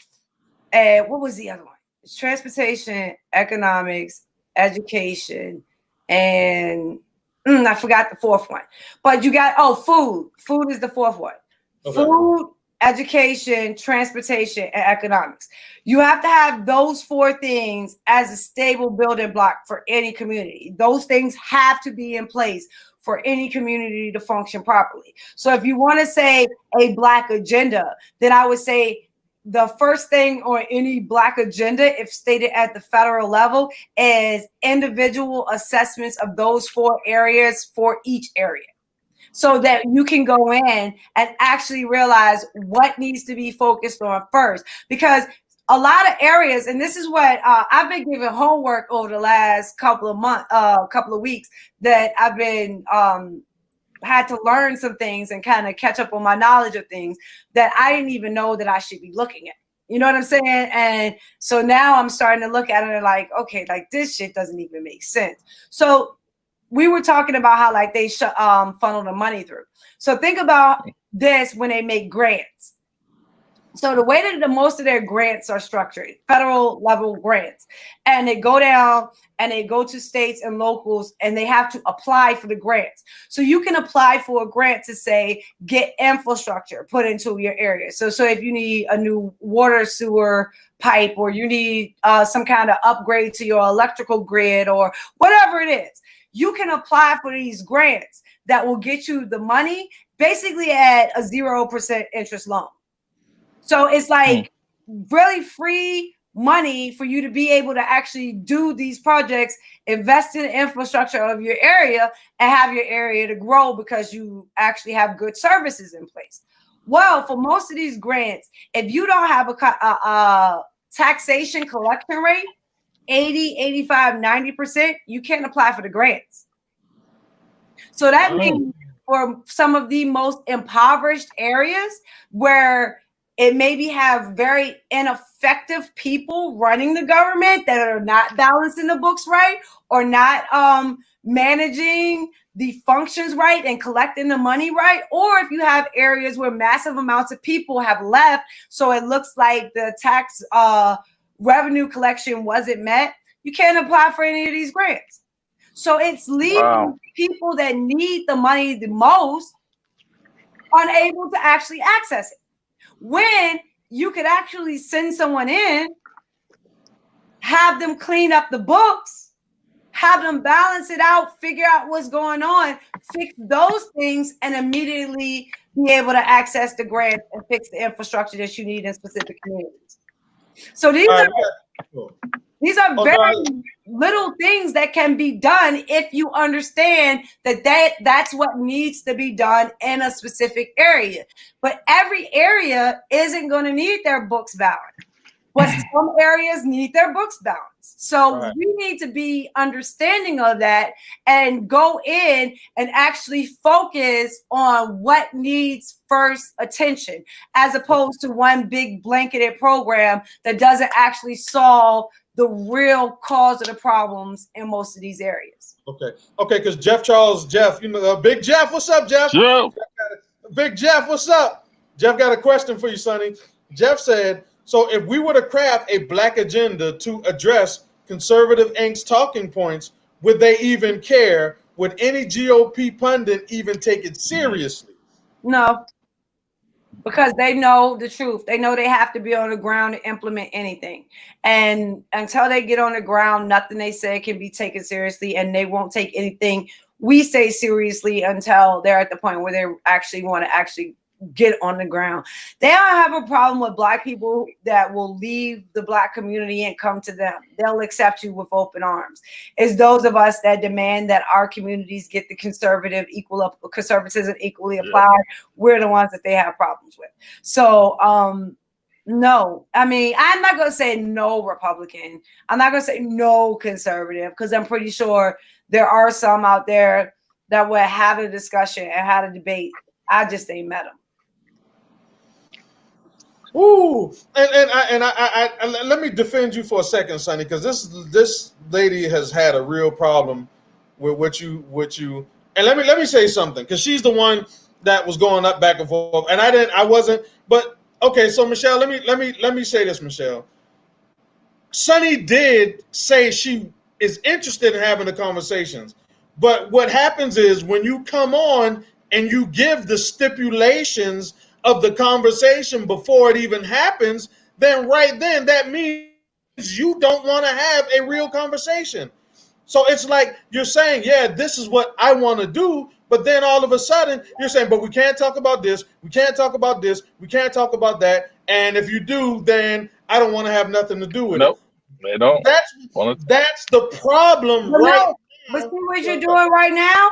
and what was the other one? It's transportation, economics, education, and I forgot the 4th one. But you got food. Food is the 4th one. Okay. Food, education, transportation, and economics. You have to have those 4 things as a stable building block for any community. Those things have to be in place for any community to function properly. So if you want to say a Black agenda, then I would say the first thing on any Black agenda, if stated at the federal level, is individual assessments of those 4 areas for each area, so that you can go in and actually realize what needs to be focused on first. Because a lot of areas, and this is what I've been given homework over the last couple of weeks, that I've been had to learn some things and kind of catch up on my knowledge of things that I didn't even know that I should be looking at. You know what I'm saying? And so now I'm starting to look at it and like, okay, like this shit doesn't even make sense. So we were talking about how like they funnel the money through. So think about this when they make grants. So the way that the most of their grants are structured, federal level grants, and they go down and they go to states and locals and they have to apply for the grants. So you can apply for a grant to say, get infrastructure put into your area. So if you need a new water sewer pipe, or you need some kind of upgrade to your electrical grid, or whatever it is, you can apply for these grants that will get you the money basically at a 0% interest loan. So it's like really free money for you to be able to actually do these projects, invest in the infrastructure of your area, and have your area to grow because you actually have good services in place. Well, for most of these grants, if you don't have a taxation collection rate, 80, 85, 90%, you can't apply for the grants. So that means for some of the most impoverished areas where it maybe have very ineffective people running the government that are not balancing the books right, or not managing the functions right and collecting the money right, or if you have areas where massive amounts of people have left, so it looks like the tax revenue collection wasn't met, you can't apply for any of these grants. So it's leaving people that need the money the most unable to actually access it. When you could actually send someone in, have them clean up the books, have them balance it out, figure out what's going on, fix those things, and immediately be able to access the grant and fix the infrastructure that you need in specific communities. So these are very little things that can be done if you understand that's what needs to be done in a specific area. But every area isn't going to need their books balanced. But some areas need their books balanced. So we need to be understanding of that and go in and actually focus on what needs first attention, as opposed to one big blanketed program that doesn't actually solve the real cause of the problems in most of these areas. Okay, because Jeff, you know, Big Jeff, what's up, Jeff? Big Jeff, what's up? Jeff got a question for you, Sonnie. Jeff said, so if we were to craft a Black agenda to address conservative Inc.'s talking points, would they even care? Would any GOP pundit even take it seriously? No, because they know the truth. They know they have to be on the ground to implement anything. And until they get on the ground, nothing they say can be taken seriously, and they won't take anything we say seriously until they're at the point where they actually want to actually get on the ground. They don't have a problem with Black people that will leave the Black community and come to them. They'll accept you with open arms. It's those of us that demand that our communities get the conservatism equally applied. We're the ones that they have problems with. So no, I mean, I'm not going to say no Republican. I'm not going to say no conservative, because I'm pretty sure there are some out there that would have a discussion and have a debate. I just ain't met them. Ooh, and let me defend you for a second, Sonnie, because this lady has had a real problem with what you. And let me say something, because she's the one that was going up back and forth, and I wasn't. But okay, so Michelle, let me say this, Michelle. Sonnie did say she is interested in having the conversations, but what happens is when you come on and you give the stipulations of the conversation before it even happens, then right then that means you don't want to have a real conversation. So it's like you're saying, yeah, this is what I want to do, but then all of a sudden you're saying, but we can't talk about this, we can't talk about this, we can't talk about that, and if you do, then I don't want to have nothing to do with it. They don't. That's the problem, right? But see what you're doing right now?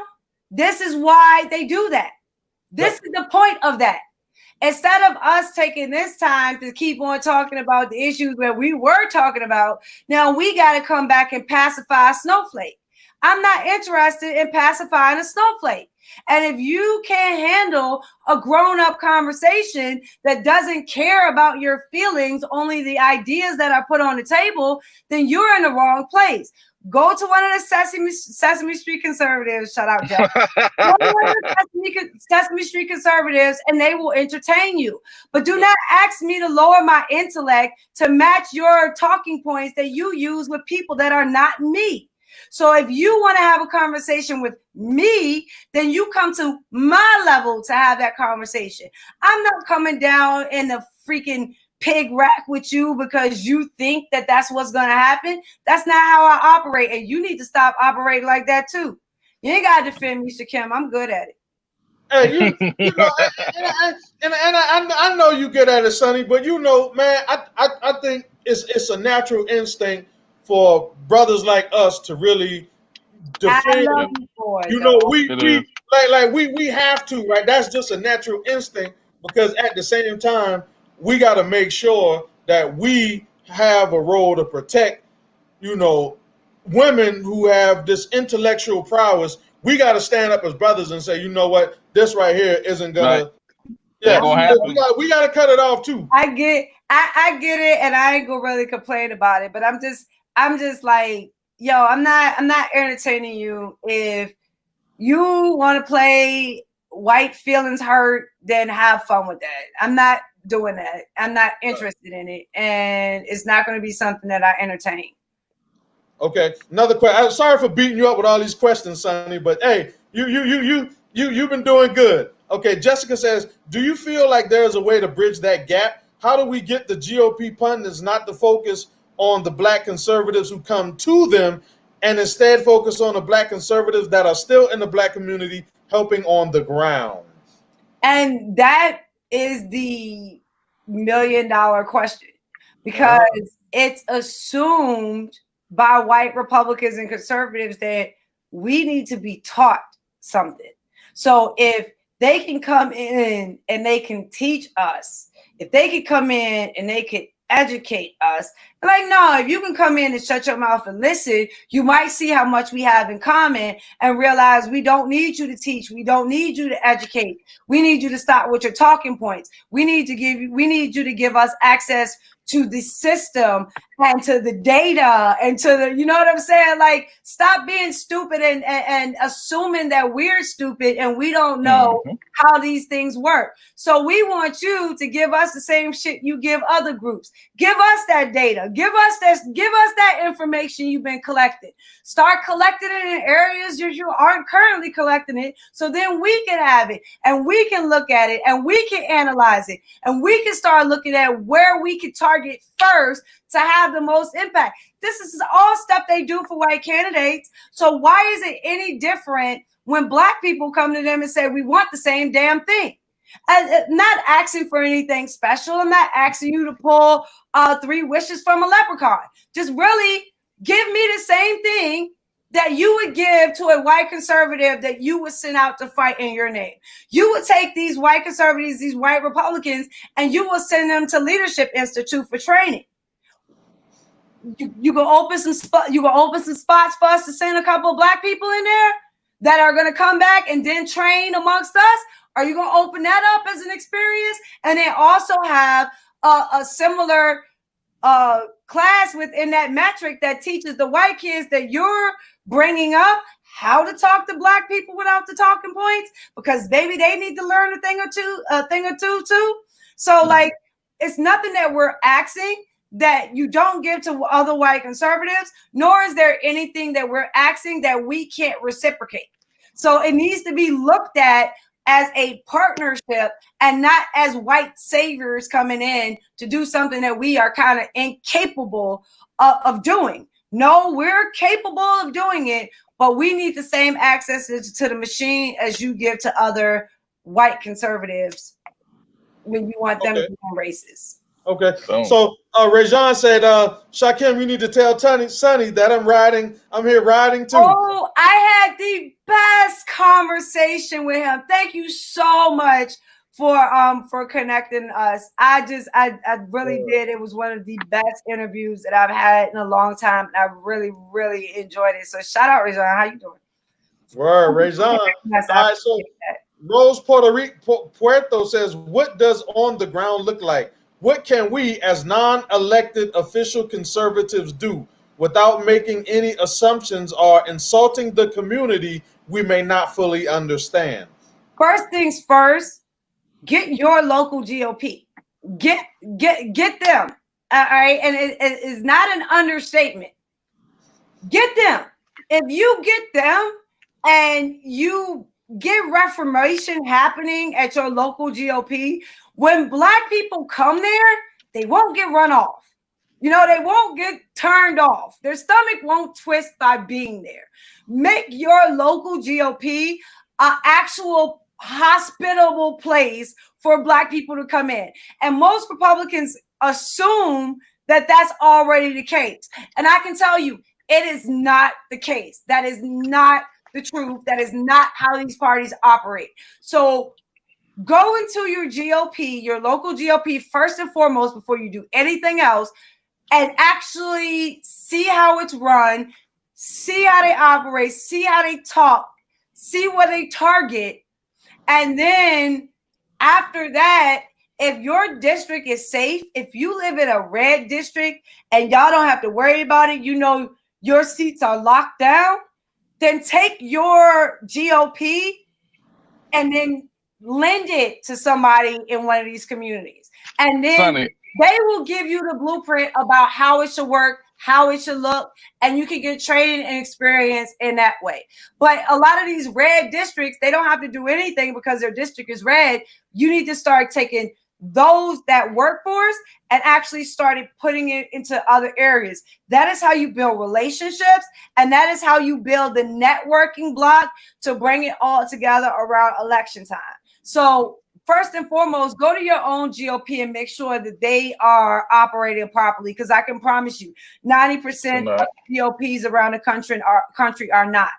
This is why they do that. This is the point of that. Instead of us taking this time to keep on talking about the issues that we were talking about, now we got to come back and pacify a snowflake. I'm not interested in pacifying a snowflake. And if you can't handle a grown-up conversation that doesn't care about your feelings, only the ideas that are put on the table, then you're in the wrong place. Go to one of the Sesame Street conservatives. Shout out, Jeff. Go to one of the Sesame Street conservatives, and they will entertain you. But do not ask me to lower my intellect to match your talking points that you use with people that are not me. So if you want to have a conversation with me, then you come to my level to have that conversation. I'm not coming down in the freaking pig rack with you because you think that that's what's going to happen. That's not how I operate. And you need to stop operating like that too. You ain't got to defend me, Shakem. I'm good at it. Hey, you know, and I know you good at it, Sonnie, but you know, man, I think it's a natural instinct for brothers like us to really defend. You know, we have to, right? That's just a natural instinct, because at the same time, we got to make sure that we have a role to protect, you know, women who have this intellectual prowess. We got to stand up as brothers and say, you know what, this right here isn't gonna. Right. Yeah, we got to cut it off too. I get it, and I ain't gonna really complain about it. But I'm just like, yo, I'm not entertaining you. If you want to play white feelings hurt, then have fun with that. I'm not doing that. I'm not interested in it, and it's not going to be something that I entertain. Okay, another question. I'm sorry for beating you up with all these questions, Sonnie, but hey, you've been doing good. Okay, Jessica says, do you feel like there is a way to bridge that gap? How do we get the GOP pundits not to focus on the black conservatives who come to them, and instead focus on the black conservatives that are still in the black community helping on the ground? And that is the $1 million question, because it's assumed by white Republicans and conservatives that we need to be taught something. So if they can come in and they can teach us, if they could come in and they could educate us, like, no, if you can come in and shut your mouth and listen, you might see how much we have in common and realize we don't need you to teach. We don't need you to educate. We need you to stop with your talking points. We need you to give us access to the system and to the data and to the, you know what I'm saying? Like, stop being stupid and assuming that we're stupid and we don't know how these things work. So we want you to give us the same shit you give other groups. Give us that data. Give us that information you've been collecting. Start collecting it in areas you aren't currently collecting it, so then we can have it and we can look at it and we can analyze it and we can start looking at where we can target first to have the most impact. This is all stuff they do for white candidates. So why is it any different when black people come to them and say, we want the same damn thing? I'm not asking for anything special. I'm not asking you to pull 3 wishes from a leprechaun. Just really give me the same thing that you would give to a white conservative that you would send out to fight in your name. You would take these white conservatives, these white Republicans, and you will send them to Leadership Institute for training. You can open some spots for us to send a couple of black people in there. that are going to come back and then train amongst us? Are you going to open that up as an experience? And then also have a similar class within that metric that teaches the white kids that you're bringing up how to talk to Black people without the talking points, because maybe they need to learn a thing or two too. So like, it's nothing that we're asking that you don't give to other white conservatives, nor is there anything that we're asking that we can't reciprocate. So it needs to be looked at as a partnership and not as white saviors coming in to do something that we are kind of incapable of doing. No, we're capable of doing it, but we need the same access to the machine as you give to other white conservatives when you want them to be racist. Okay. So Rajon said, Shakem, you need to tell Sonnie that I'm here riding too. Oh, I had the best conversation with him. Thank you so much for connecting us. I really did. It was one of the best interviews that I've had in a long time, and I really, really enjoyed it. So shout out, Rajon. How you doing? Word, Rajon. All right, so Rose Puerto says, what does on the ground look like? What can we as non-elected official conservatives do without making any assumptions or insulting the community we may not fully understand? First things first, get your local GOP. Get them. All right. And it is not an understatement. Get them. If you get them and you get reformation happening at your local GOP, when Black people come there, they won't get run off. You know, they won't get turned off. Their stomach won't twist by being there. Make your local GOP an actual hospitable place for Black people to come in. And most Republicans assume that that's already the case. And I can tell you, it is not the case. That is not the truth. That is not how these parties operate. So go into your GOP, your local GOP, first and foremost, before you do anything else, and actually see how it's run, see how they operate, see how they talk, see what they target. And then after that, if your district is safe, if you live in a red district and y'all don't have to worry about it, you know your seats are locked down, then take your GOP and then lend it to somebody in one of these communities. And then Sonnie, they will give you the blueprint about how it should work, how it should look, and you can get training and experience in that way. But a lot of these red districts, they don't have to do anything because their district is red. You need to start taking those that workforce and actually started putting it into other areas. That is how you build relationships, and that is how you build the networking block to bring it all together around election time. So first and foremost, go to your own GOP and make sure that they are operating properly, because I can promise you 90% of GOPs around the country are not.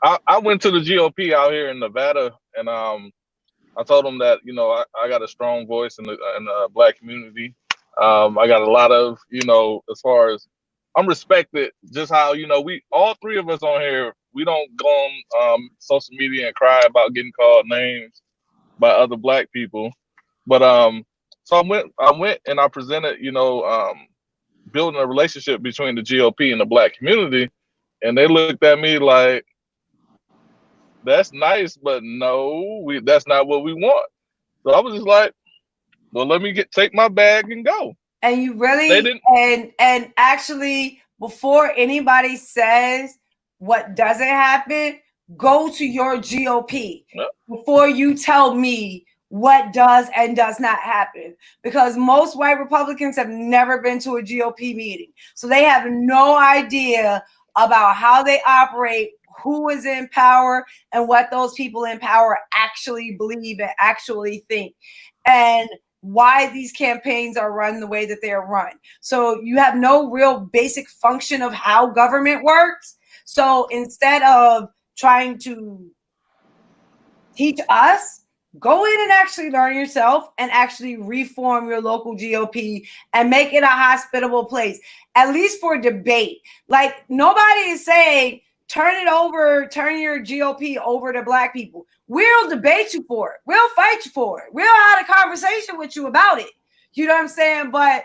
I went to the GOP out here in Nevada, and I told them that, you know, I got a strong voice in the Black community. I got a lot of, you know, as far as I'm respected, just how, you know, we all three of us on here, we don't go on social media and cry about getting called names by other Black people. But so I went and I presented, you know, building a relationship between the GOP and the Black community, and they looked at me like, that's nice, but no, that's not what we want. So I was just like, well, let me take my bag and go. And you really, and actually, before anybody says what doesn't happen, go to your GOP before you tell me what does and does not happen. Because most white Republicans have never been to a GOP meeting. So they have no idea about how they operate, who is in power, and what those people in power actually believe and actually think, and why these campaigns are run the way that they are run. So you have no real basic function of how government works. So instead of trying to teach us, go in and actually learn yourself and actually reform your local GOP and make it a hospitable place, at least for debate. Like, nobody is saying turn your GOP over to black people. We'll debate you for it. We'll fight you for it. We'll have a conversation with you about it. You know what I'm saying? But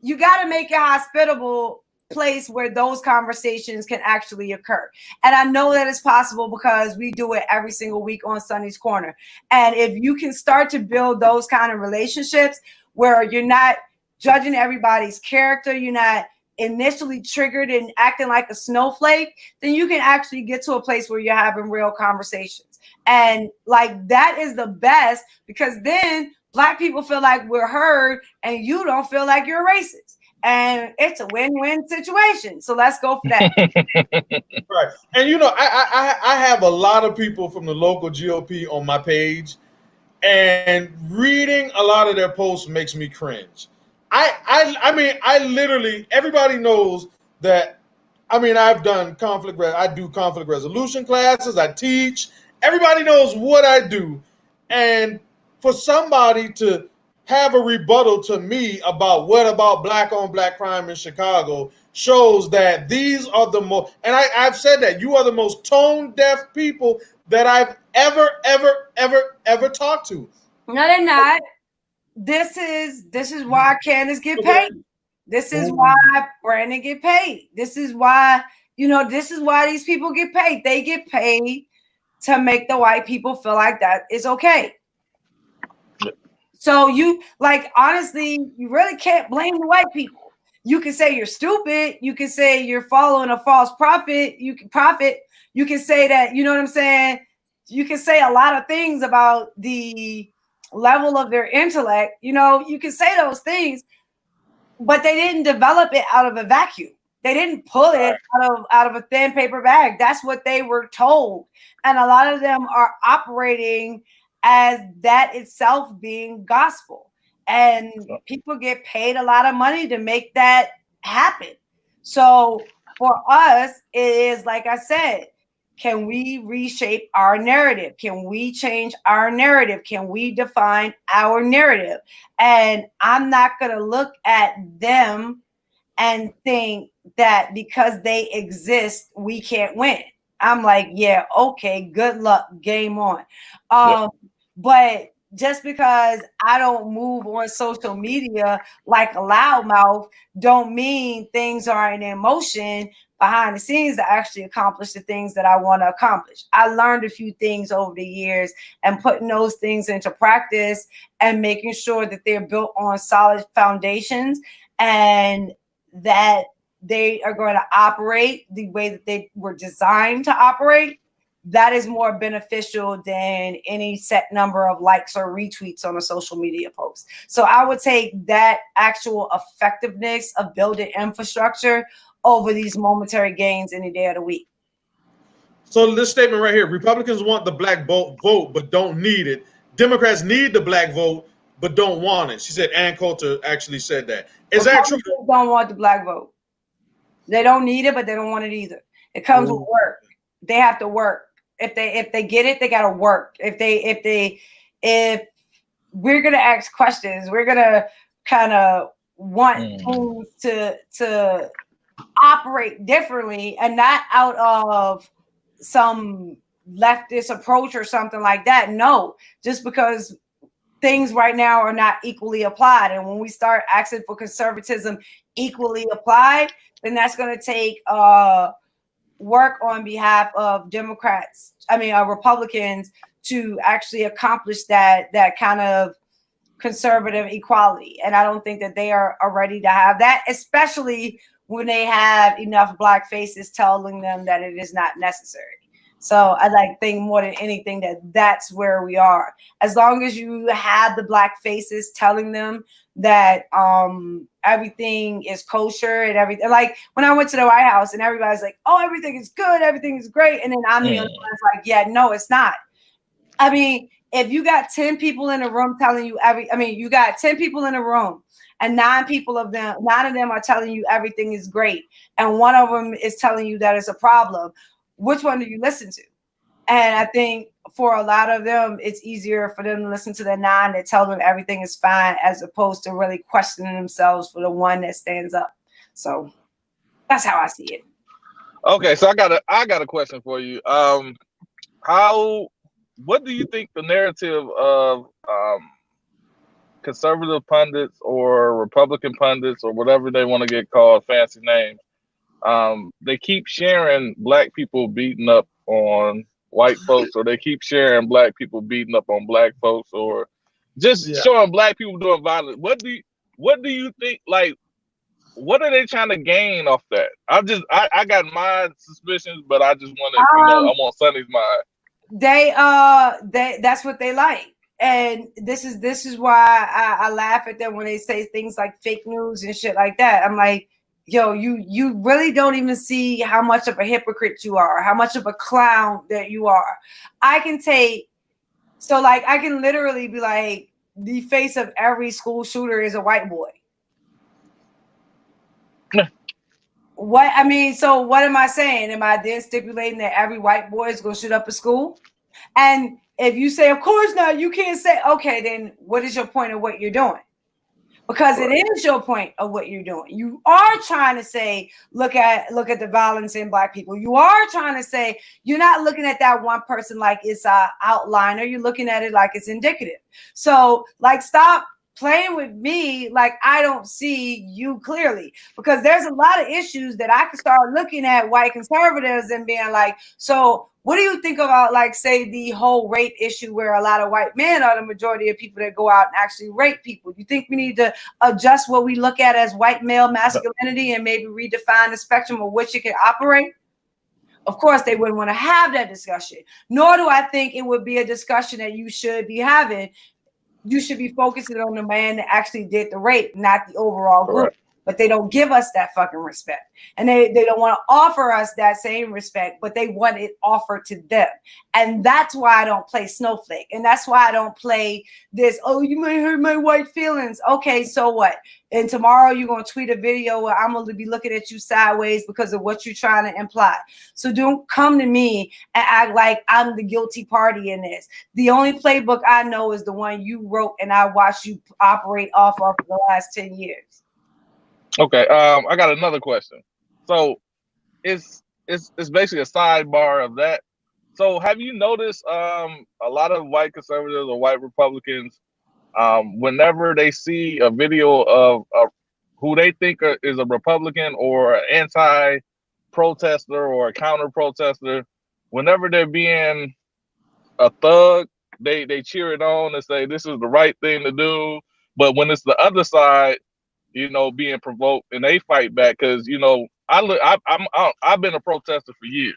you got to make it a hospitable place where those conversations can actually occur. And I know that it's possible because we do it every single week on Sonnie's Corner. And if you can start to build those kind of relationships where you're not judging everybody's character, you're not initially triggered and acting like a snowflake, then you can actually get to a place where you're having real conversations. And like that is the best, because then black people feel like we're heard and you don't feel like you're racist. And it's a win-win situation. So let's go for that. Right. And you know, I have a lot of people from the local GOP on my page, and reading a lot of their posts makes me cringe. I mean, I literally, everybody knows that. I mean, I do conflict resolution classes, I teach. Everybody knows what I do. And for somebody to have a rebuttal to me about what about black on black crime in Chicago shows that these are the most, and I've said that you are the most tone deaf people that I've ever talked to. No, they're not. This is why Candace get paid. This is why Brandon get paid. This is why, this is why these people get paid. They get paid to make the white people feel like that is okay. So honestly, you really can't blame the white people. You can say you're stupid. You can say you're following a false prophet. You can say that, you know what I'm saying? You can say a lot of things about the level of their intellect. You can say those things, but they didn't develop it out of a vacuum. They didn't pull it out of a thin paper bag. That's what they were told. And a lot of them are operating as that itself being gospel. And people get paid a lot of money to make that happen. So for us, it is, like I said, can we reshape our narrative? Can we change our narrative? Can we define our narrative? And I'm not going to look at them and think that because they exist, we can't win. I'm like, yeah, okay, good luck, game on. But just because I don't move on social media like a loudmouth don't mean things aren't in motion behind the scenes to actually accomplish the things that I want to accomplish. I learned a few things over the years, and putting those things into practice and making sure that they're built on solid foundations and that they are going to operate the way that they were designed to operate. That is more beneficial than any set number of likes or retweets on a social media post. So I would take that actual effectiveness of building infrastructure over these momentary gains any day of the week. So this statement right here: Republicans want the black vote, but don't need it. Democrats need the black vote, but don't want it. She said Ann Coulter actually said that. Is that true? Don't want the black vote. They don't need it, but they don't want it either. It comes with work. They have to work. If they get it, they gotta work. If we're gonna ask questions, we're gonna kind of want things to operate differently and not out of some leftist approach or something like that. No, just because things right now are not equally applied. And when we start asking for conservatism equally applied, then that's going to take work on behalf of Republicans to actually accomplish that kind of conservative equality. And I don't think that they are ready to have that, especially when they have enough black faces telling them that it is not necessary. So I think more than anything that's where we are. As long as you have the black faces telling them that everything is kosher and everything. Like when I went to the White House and everybody's like, oh, everything is good, everything is great. And then I'm the only one like, yeah, no, it's not. I mean, if you got 10 people in a room telling you you got 10 people in a room and 9 of them are telling you everything is great. And one of them is telling you that it's a problem. Which one do you listen to? And I think for a lot of them, it's easier for them to listen to the 9 that tell them everything is fine, as opposed to really questioning themselves for the one that stands up. So that's how I see it. Okay, so I got a question for you. What do you think the narrative of conservative pundits or Republican pundits or whatever they want to get called, fancy names, they keep sharing black people beating up on white folks, or they keep sharing black people beating up on black folks, or just showing black people doing violence. What do you think? Like, what are they trying to gain off that? I got my suspicions, but I just want to, I want Sonnie's mind. They that's what they like. And this is why I laugh at them when they say things like fake news and shit like that. I'm like, yo, you really don't even see how much of a hypocrite you are, how much of a clown that you are. I can literally be like, the face of every school shooter is a white boy. What I mean, so what am I saying? Am I then stipulating that every white boy is going to shoot up a school? And if you say, of course not, you can't say, okay, then what is your point of what you're doing? Because it is your point of what you're doing. You are trying to say, look at the violence in black people. You are trying to say, you're not looking at that one person like it's an outliner. You're looking at it like it's indicative. So, like, stop playing with me like I don't see you clearly, because there's a lot of issues that I can start looking at white conservatives and being like, so what do you think about, like, say, the whole rape issue where a lot of white men are the majority of people that go out and actually rape people? You think we need to adjust what we look at as white male masculinity and maybe redefine the spectrum of which it can operate? Of course, they wouldn't want to have that discussion. Nor do I think it would be a discussion that you should be having. You should be focusing on the man that actually did the rape, not the overall group. Correct. But they don't give us that fucking respect. And they don't want to offer us that same respect, but they want it offered to them. And that's why I don't play snowflake. And that's why I don't play this, oh, you might hurt my white feelings. Okay, so what? And tomorrow you're going to tweet a video where I'm going to be looking at you sideways because of what you're trying to imply. So don't come to me and act like I'm the guilty party in this. The only playbook I know is the one you wrote and I watched you operate off of for the last 10 years. Okay, I got another question. So it's basically a sidebar of that. So have you noticed a lot of white conservatives or white Republicans, whenever they see a video of who they think is a Republican or an anti-protester or a counter-protester, whenever they're being a thug, they cheer it on and say this is the right thing to do. But when it's the other side, being provoked, and they fight back, because I've been a protester for years.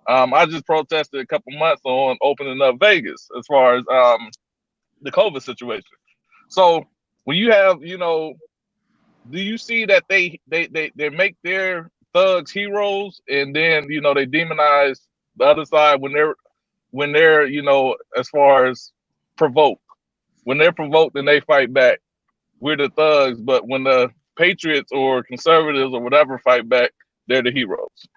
I just protested a couple months on opening up Vegas as far as the COVID situation. So when you have, do you see that they make their thugs heroes, and then they demonize the other side when they're as far as provoked? When they're provoked and they fight back, we're the thugs, but when the patriots or conservatives or whatever fight back, they're the heroes.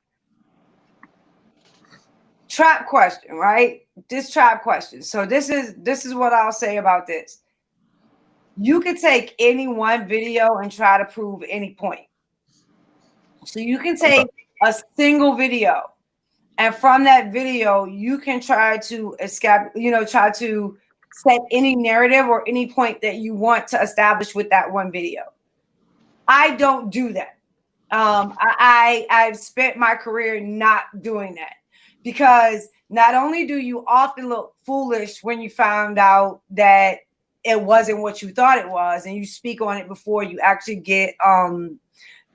Trap question, right? This trap question. So this is what I'll say about this. You could take any one video and try to prove any point. So you can take a single video, and from that video, you can try to try to set any narrative or any point that you want to establish with that one video. I don't do that. I've spent my career not doing that, because not only do you often look foolish when you found out that it wasn't what you thought it was, and you speak on it before you actually get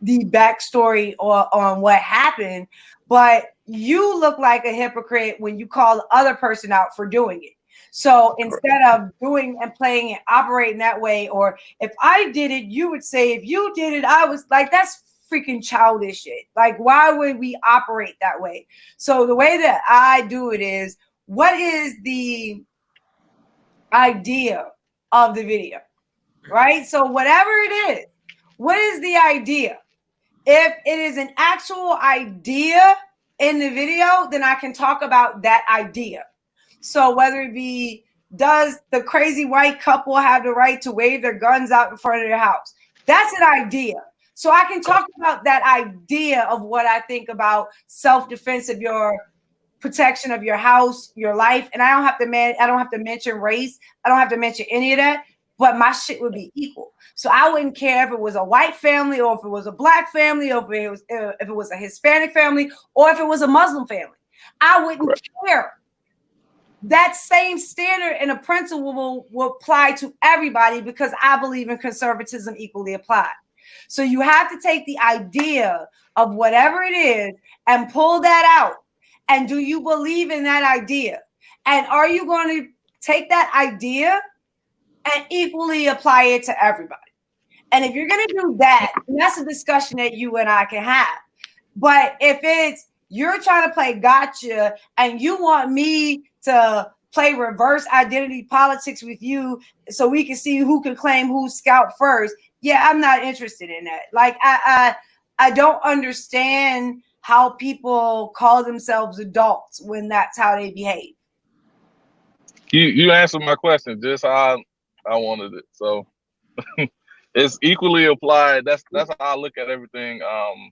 the backstory on what happened, but you look like a hypocrite when you call the other person out for doing it. So instead of doing and playing and operating that way, or if I did it, you would say, if you did it, I was like, that's freaking childish shit. Like, why would we operate that way? So the way that I do it is, what is the idea of the video, right? So whatever it is, what is the idea? If it is an actual idea in the video, then I can talk about that idea. So whether it be, does the crazy white couple have the right to wave their guns out in front of their house? That's an idea. So I can talk about that idea of what I think about self-defense of your protection of your house, your life. And I don't have to mention race. I don't have to mention any of that, but my shit would be equal. So I wouldn't care if it was a white family or if it was a black family or if it was a Hispanic family or if it was a Muslim family. I wouldn't care. That same standard and a principle will apply to everybody because I believe in conservatism equally applied. So you have to take the idea of whatever it is and pull that out. And do you believe in that idea? And are you going to take that idea and equally apply it to everybody? And if you're going to do that, that's a discussion that you and I can have. But if it's you're trying to play gotcha and you want me to play reverse identity politics with you so we can see who can claim who's scout first, yeah, I'm not interested in that. Like I don't understand how people call themselves adults when that's how they behave. You answered my question just how I wanted it. So it's equally applied. That's how I look at everything.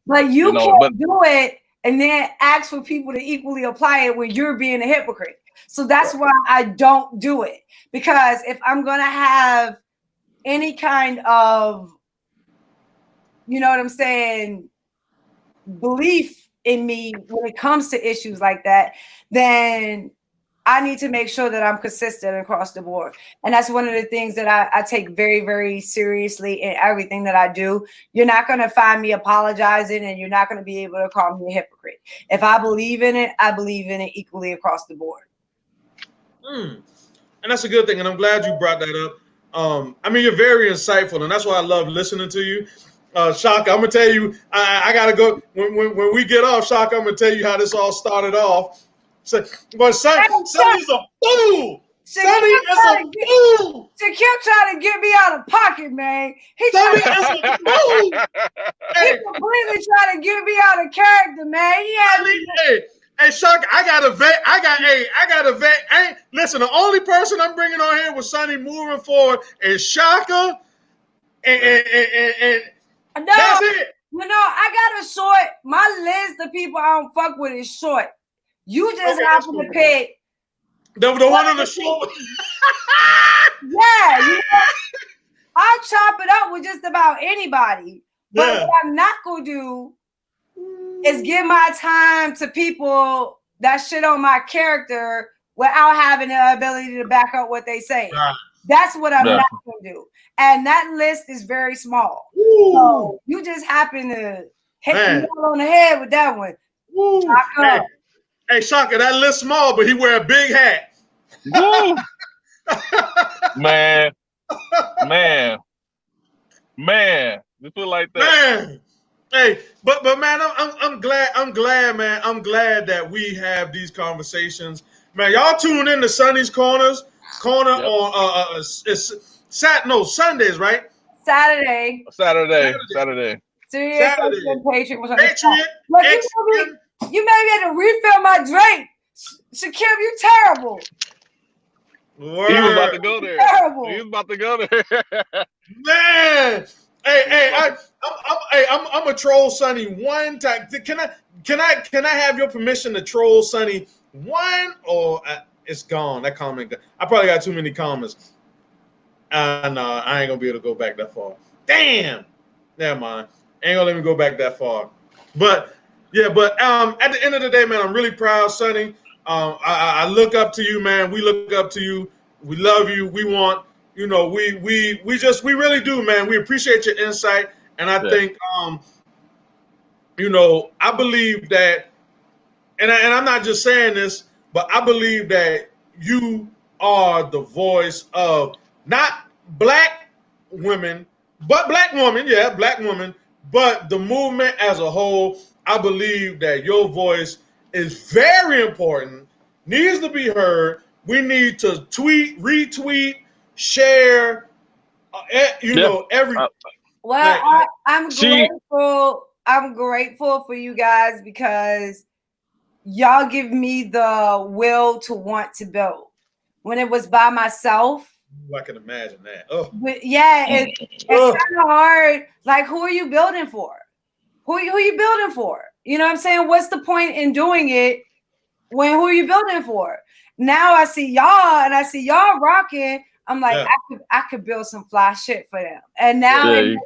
But you can't do it and then ask for people to equally apply it when you're being a hypocrite. So that's why I don't do it. Because if I'm gonna have any kind of, you know what I'm saying, belief in me when it comes to issues like that, then I need to make sure that I'm consistent across the board. And that's one of the things that I take very, very seriously in everything that I do. You're not going to find me apologizing and you're not going to be able to call me a hypocrite. If I believe in it, I believe in it equally across the board. And that's a good thing. And I'm glad you brought that up. I mean, you're very insightful, and that's why I love listening to you. Shaka, I'm gonna tell you, I gotta go when we get off. Shaka, I'm gonna tell you how this all started off. So, but Sonnie's a fool. Sonnie is a fool. Shakem trying to get me out of pocket, man. Sonnie is a fool. He completely trying to get me out of character, man. Hey, Shaka, I got a vet. Listen, the only person I'm bringing on here with Sonnie moving forward is Shaka, and no, that's it. You know, I got a short. My list of people I don't fuck with is short. You just happen to pick the one on the short. Yeah, you know, I'll chop it up with just about anybody. But what I'm not gonna do is give my time to people that shit on my character without having the ability to back up what they say. Right. That's what I'm not gonna do. And that list is very small. Ooh. So you just happen to hit me on the head with that one. Hey, Shaka, that list small, but he wear a big hat. Woo! man, you feel like that, man. Hey, but man, I'm glad, man. I'm glad that we have these conversations, man. Y'all tune in to Sonnie's Corner on it's Sundays, right? Saturday. Serious Patriot was on the you made me have to refill my drink. Shakem, you terrible. Word. He was about to go there. Terrible. He was about to go there. Man. I'm a troll Sonnie one time. Can I have your permission to troll Sonnie one, or it's gone? That comment. I probably got too many comments. No, I ain't gonna be able to go back that far. Damn. Never mind. Ain't gonna let me go back that far. But yeah, at the end of the day, man, I'm really proud, Sonnie. I look up to you, man. We look up to you. We love you. We want. You know, we really do, man. We appreciate your insight. And I think, you know, I believe that, and I'm not just saying this, but I believe that you are the voice of not black women, but black women, but the movement as a whole. I believe that your voice is very important, needs to be heard. We need to tweet, retweet, share, you know, everything. Well, I'm grateful. I'm grateful for you guys because y'all give me the will to want to build. When it was by myself, I can imagine that. Oh. But yeah, it's kind of hard. Like, who are you building for? Who are you building for? You know what I'm saying? What's the point in doing it when who are you building for? Now I see y'all and I see y'all rocking. I'm like, I could build some fly shit for them. And now it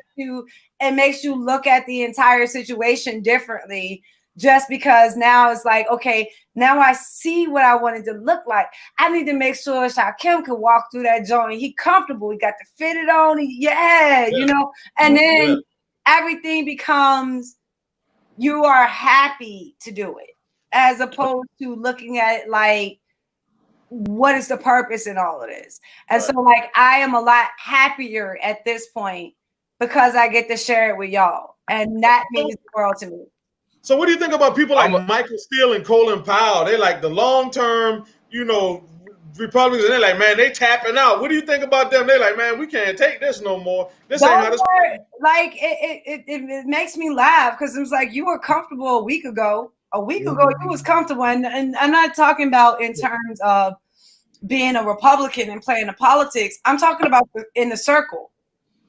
makes you look at the entire situation differently, just because now it's like, okay, now I see what I wanted to look like. I need to make sure Shakem can walk through that joint. He comfortable. He got the fitted on. You know, and then everything becomes, you are happy to do it, as opposed to looking at it like, what is the purpose in all of this? And so, like, I am a lot happier at this point because I get to share it with y'all, and that means the world to me. So what do you think about people like Michael Steele and Colin Powell? They like the long-term, you know, Republicans, and they're like, man, they tapping out. What do you think about them? They're like, man, we can't take this no more. This ain't how this. Like, it makes me laugh, because it was like, you were comfortable a week ago. A week ago, you was comfortable, and I'm not talking about in terms of being a Republican and playing the politics. I'm talking about in the circle,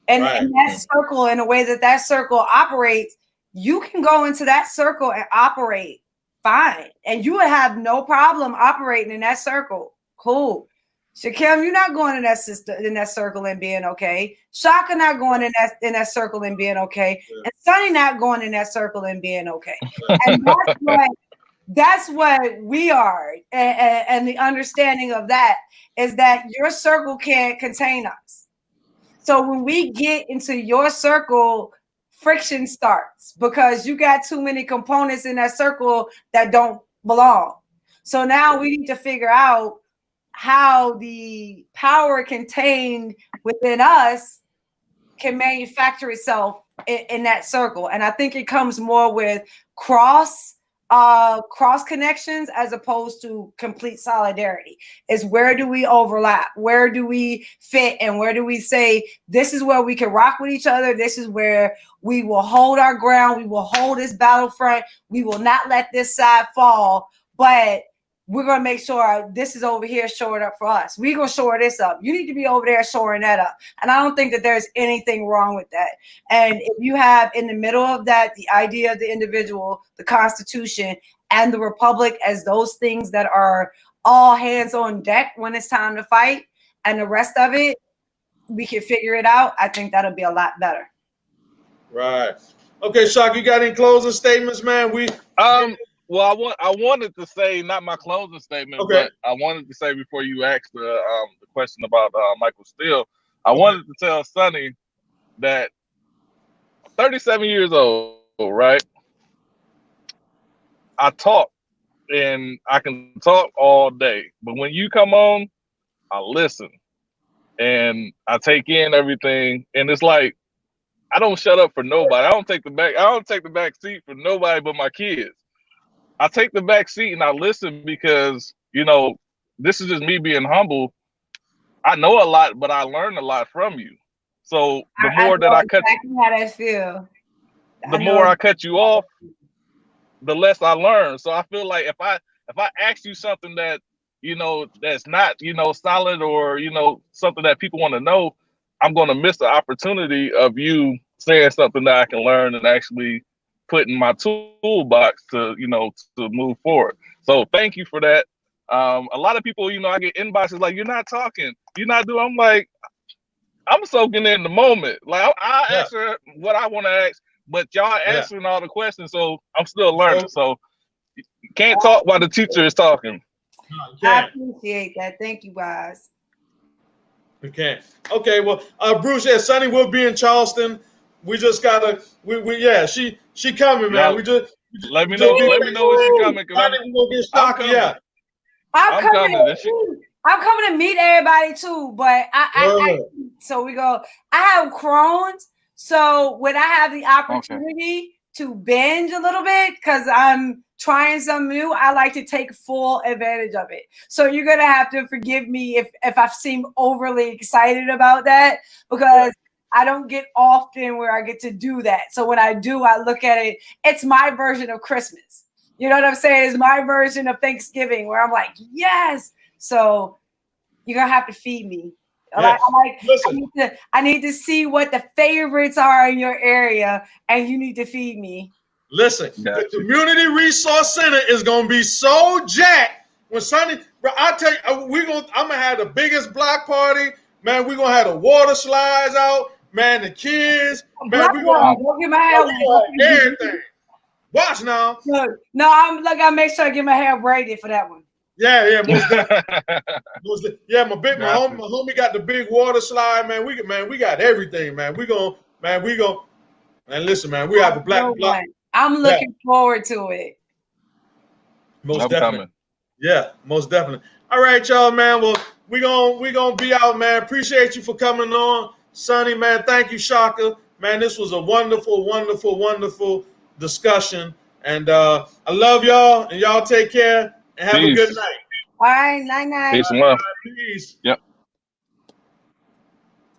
and that circle, in a way that circle operates. You can go into that circle and operate fine, and you would have no problem operating in that circle. Cool. Shakem, you're not going in that circle and being okay. Shaka not going in that circle and being okay. And Sonnie not going in that circle and being okay. And that's what we are. And the understanding of that is that your circle can't contain us. So when we get into your circle, friction starts, because you got too many components in that circle that don't belong. So now we need to figure out how the power contained within us can manufacture itself in that circle. And I think it comes more with cross connections as opposed to complete solidarity. Is where do we overlap? Where do we fit? And where do we say, this is where we can rock with each other? This is where we will hold our ground. We will hold this battlefront. We will not let this side fall, but we're going to make sure this is over here showing up for us. We're going to shore this up. You need to be over there shoring that up. And I don't think that there's anything wrong with that. And if you have in the middle of that, the idea of the individual, the Constitution, and the Republic as those things that are all hands on deck when it's time to fight, and the rest of it, we can figure it out, I think that'll be a lot better. Right. Okay, Shock, you got any closing statements, man? Well, I wanted to say, not my closing statement, but I wanted to say before you asked the question about Michael Steele, I wanted to tell Sonnie that I'm 37 years old, right? I talk, and I can talk all day, but when you come on, I listen, and I take in everything, and it's like, I don't shut up for nobody. I don't take the back seat for nobody but my kids. I take the back seat and I listen because, you know, this is just me being humble. I know a lot, but I learn a lot from you. So the more that I cut, how that feel. The more I cut you off, the less I learn. So I feel like if I ask you something that, you know, that's not, you know, solid, or, you know, something that people want to know, I'm going to miss the opportunity of you saying something that I can learn and actually put in my toolbox to, you know, to move forward. So thank you for that. A lot of people, you know, I get inboxes like, you're not talking, you're not doing. I'm like, I'm soaking in the moment. Like, I answer what I want to ask, but y'all answering all the questions, so I'm still learning. So you can't talk while the teacher is talking. I appreciate that. Thank you, guys. Okay. Okay. Well, Bruce, Sonnie will be in Charleston. We just gotta. She coming, man. We just let me know when she coming. I'm coming to meet everybody too, but so we go. I have Crohn's, so when I have the opportunity to binge a little bit because I'm trying something new, I like to take full advantage of it. So you're gonna have to forgive me if I seem overly excited about that, because I don't get often where I get to do that. So when I do, I look at it, it's my version of Christmas. You know what I'm saying? It's my version of Thanksgiving where I'm like, yes. So you're going to have to feed me Like, Listen, I need to see what the favorites are in your area, and you need to feed me. Listen, the Community Resource Center is gonna be so jacked when Sonnie. Bro, I tell you, I'm gonna have the biggest block party, man. We're gonna have the water slides out, man. The kids, man. We're gonna have everything. Watch now. No, I make sure I get my hair braided for that one. Yeah, most definitely. Yeah, my homie got the big water slide, man. We got everything, man. Man, listen, man, we have the black block. I'm looking forward to it. Most definitely. Yeah, most definitely. All right, y'all, man. Well, we gonna be out, man. Appreciate you for coming on, Sonnie, man. Thank you, Shaka, man. This was a wonderful, wonderful, wonderful discussion, and I love y'all, and y'all take care and have a good night. All right, night. Peace and love. Peace. Yep.